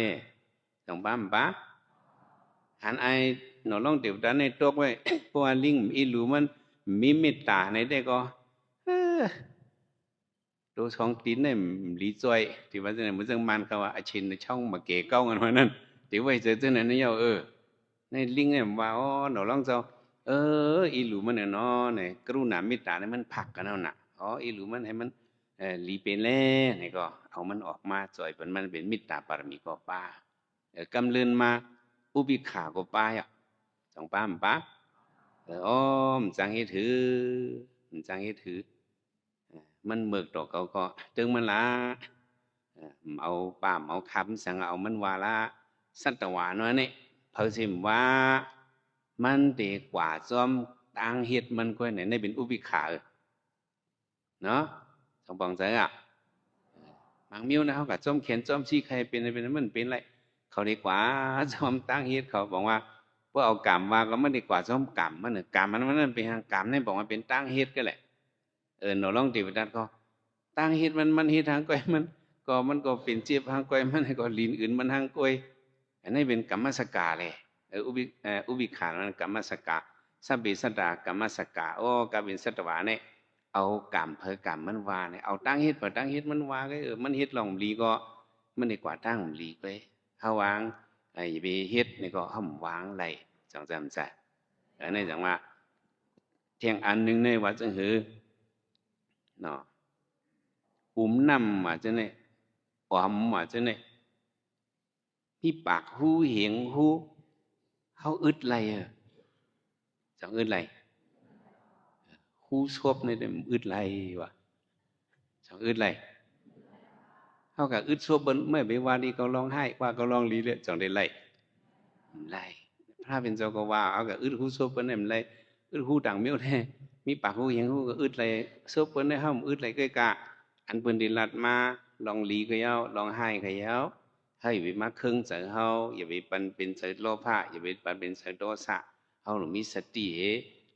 ต้องป้าหันไอหนอลองเดี๋ยวดันในตกไว้เพราะว่าลิงอีหลูมันมีเมตตาในได้ก็ตัวช่องตีนเนี่ยหลีจ่อยที่ว่าจะเนี่ยมันจะมันเขาว่าอาชินในช่องมาเก๋เก้ากันวันนั้นที่ว่าเจอเจ้านั้นเนี่ยในลิงเนี่ยว่าหนอลองเจ้าอีหลูมันเนี่ยเนาะเนี่ยกรุณาเมตตาเนี่ยมันผักกันเอาหนักอีหลูมันให้มันหลีเป็นแล้วเนี่ยก็เอามันออกมาจ่อยเป็นมันเป็นเมตตาปารมีก็ป้ากำเรินมาอุบิขาก็ป้าสองป้ามป้ามันจังให้ถือมันจังให้ถือมันเมือกดอกเขาก็ตึงมันละเอาป้ามเอาคำสั่งเอามันว่าละสัตวาน้อยนี่เพอสิมว่ามันเด็กกว่าจอมต่างเฮ็ดมันก็ไหนในเป็นอุบิขาเนาะสองปองใจบางมิ้วนะเขากับจอมเขียนจอมชี้ใครเป็นมันเป็นไรเขาดีกว่าจอมตั้งเฮ็ดเขาบอกว่าพวกเอากรรมว่าก็ไม่ดีกว่าจอมกรรมมันเนี่ยกรรมมันเป็นทางกรรมนี่บอกว่าเป็นตั้งเฮ็ดก็แหละหนูลองติวดัดก็ตั้งเฮ็ดมันเฮ็ดทางก้อยมันก็เป็นเจี๊ยบทางก้อยมันก็ลินอื่นมันทางก้อยอันนี้เป็นกรรมสกาเลย อุบิขานั้นกรรมสกะสัพเพสัตตากรรมสกะโอ้กาเป็นสัตวาเนี่ยเอากรรมเพอกรรมมันว่าเนี่ยเอาตั้งเฮ็ดเพอตั้งเฮ็ดมันว่าก็มันเฮ็ดลองลีก็มันดีกว่าตั้งลีก็เฮาวางไอ้ไปเฮ็ดนี่ก็ห้ำวางไหลจังจำใจในจังว่าเที่ยงอันหนึ่งในว่าจังหือเนาะอุ้มน้ำว่าจังเนี่ยออมว่าจังเนี่ยมีปากหูเหียงหูเขาอึดไรจังอึดไรหูซบในเต็มอึดไรวะจังอึดไรเขากับอึดซบบนเมื่อไปว่าดีก็ร้องไห้ว่าก็ร้องลีเลยจังได้ไรไรพระเป็นเจ้าก็ว่าเอากับอึดหูซบบนเนี่ยมันไรอึดหูต่างเมี้ยวแท้มีปากหูเหียงหูก็อึดไรซบบนได้ห้ามอึดไรก็กะอันเปิ้นได้ลัดมาลองลีก็ยาวลองไห้ก็ยาวให้ไปมาครึ่งเสือเฮาอย่าไปปันเป็นเสือโลภะอย่าไปปันเป็นเสือโทสะเฮาหนูมีสติ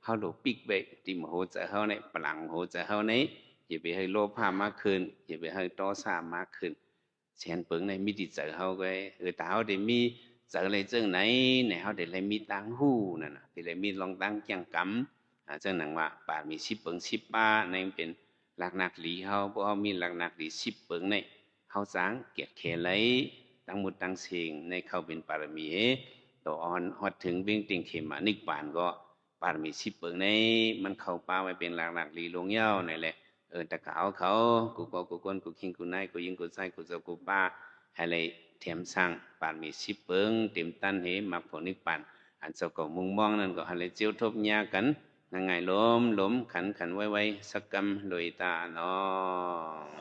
เฮาหนูปิกเบกที่มโหจะเฮาในพลังโหจะเฮาในอย่าไปให้โลภะมากขึ้นอย่าไปให้โทสะมากขึ้นเช่นเปิงในมีที่เจอเฮาก็แต่เฮาได้มีเจออะไรจังไหนในเฮาได้เลยมีตังหูนั่นน่ะได้เลยมีลองตังจังกำจังหนังว่าป่ามี10เปิง10ป้าในเป็นหลักนักหลีเฮาบ่เฮามีหลักนักหลี10เปิงในเฮาสร้างเกียรติแค่ไหลตั้งหมดตั้งเสียงในเข้าเป็นปารมีต่ออ่อนฮอดถึงเวียงติงเขมานิกปานก็ปารมี10เปิงในมันเข้าป่าไว้เป็นหลักนักหลีลงยาวนั่นแหละตะกาวเขากูก็กูก้นกูคิงกูนายกูยิงกูใส่กูเจ้ากูป้าให้เลยเทียมสร้างปานมี10เปิงเต็มตันเหมักผลนิกปานอันเจ้าก็มุงมองนั่นก็ให้เลยเจียวทบยากันง่ายๆล้มขันไว้สักกำโดยตาน้อง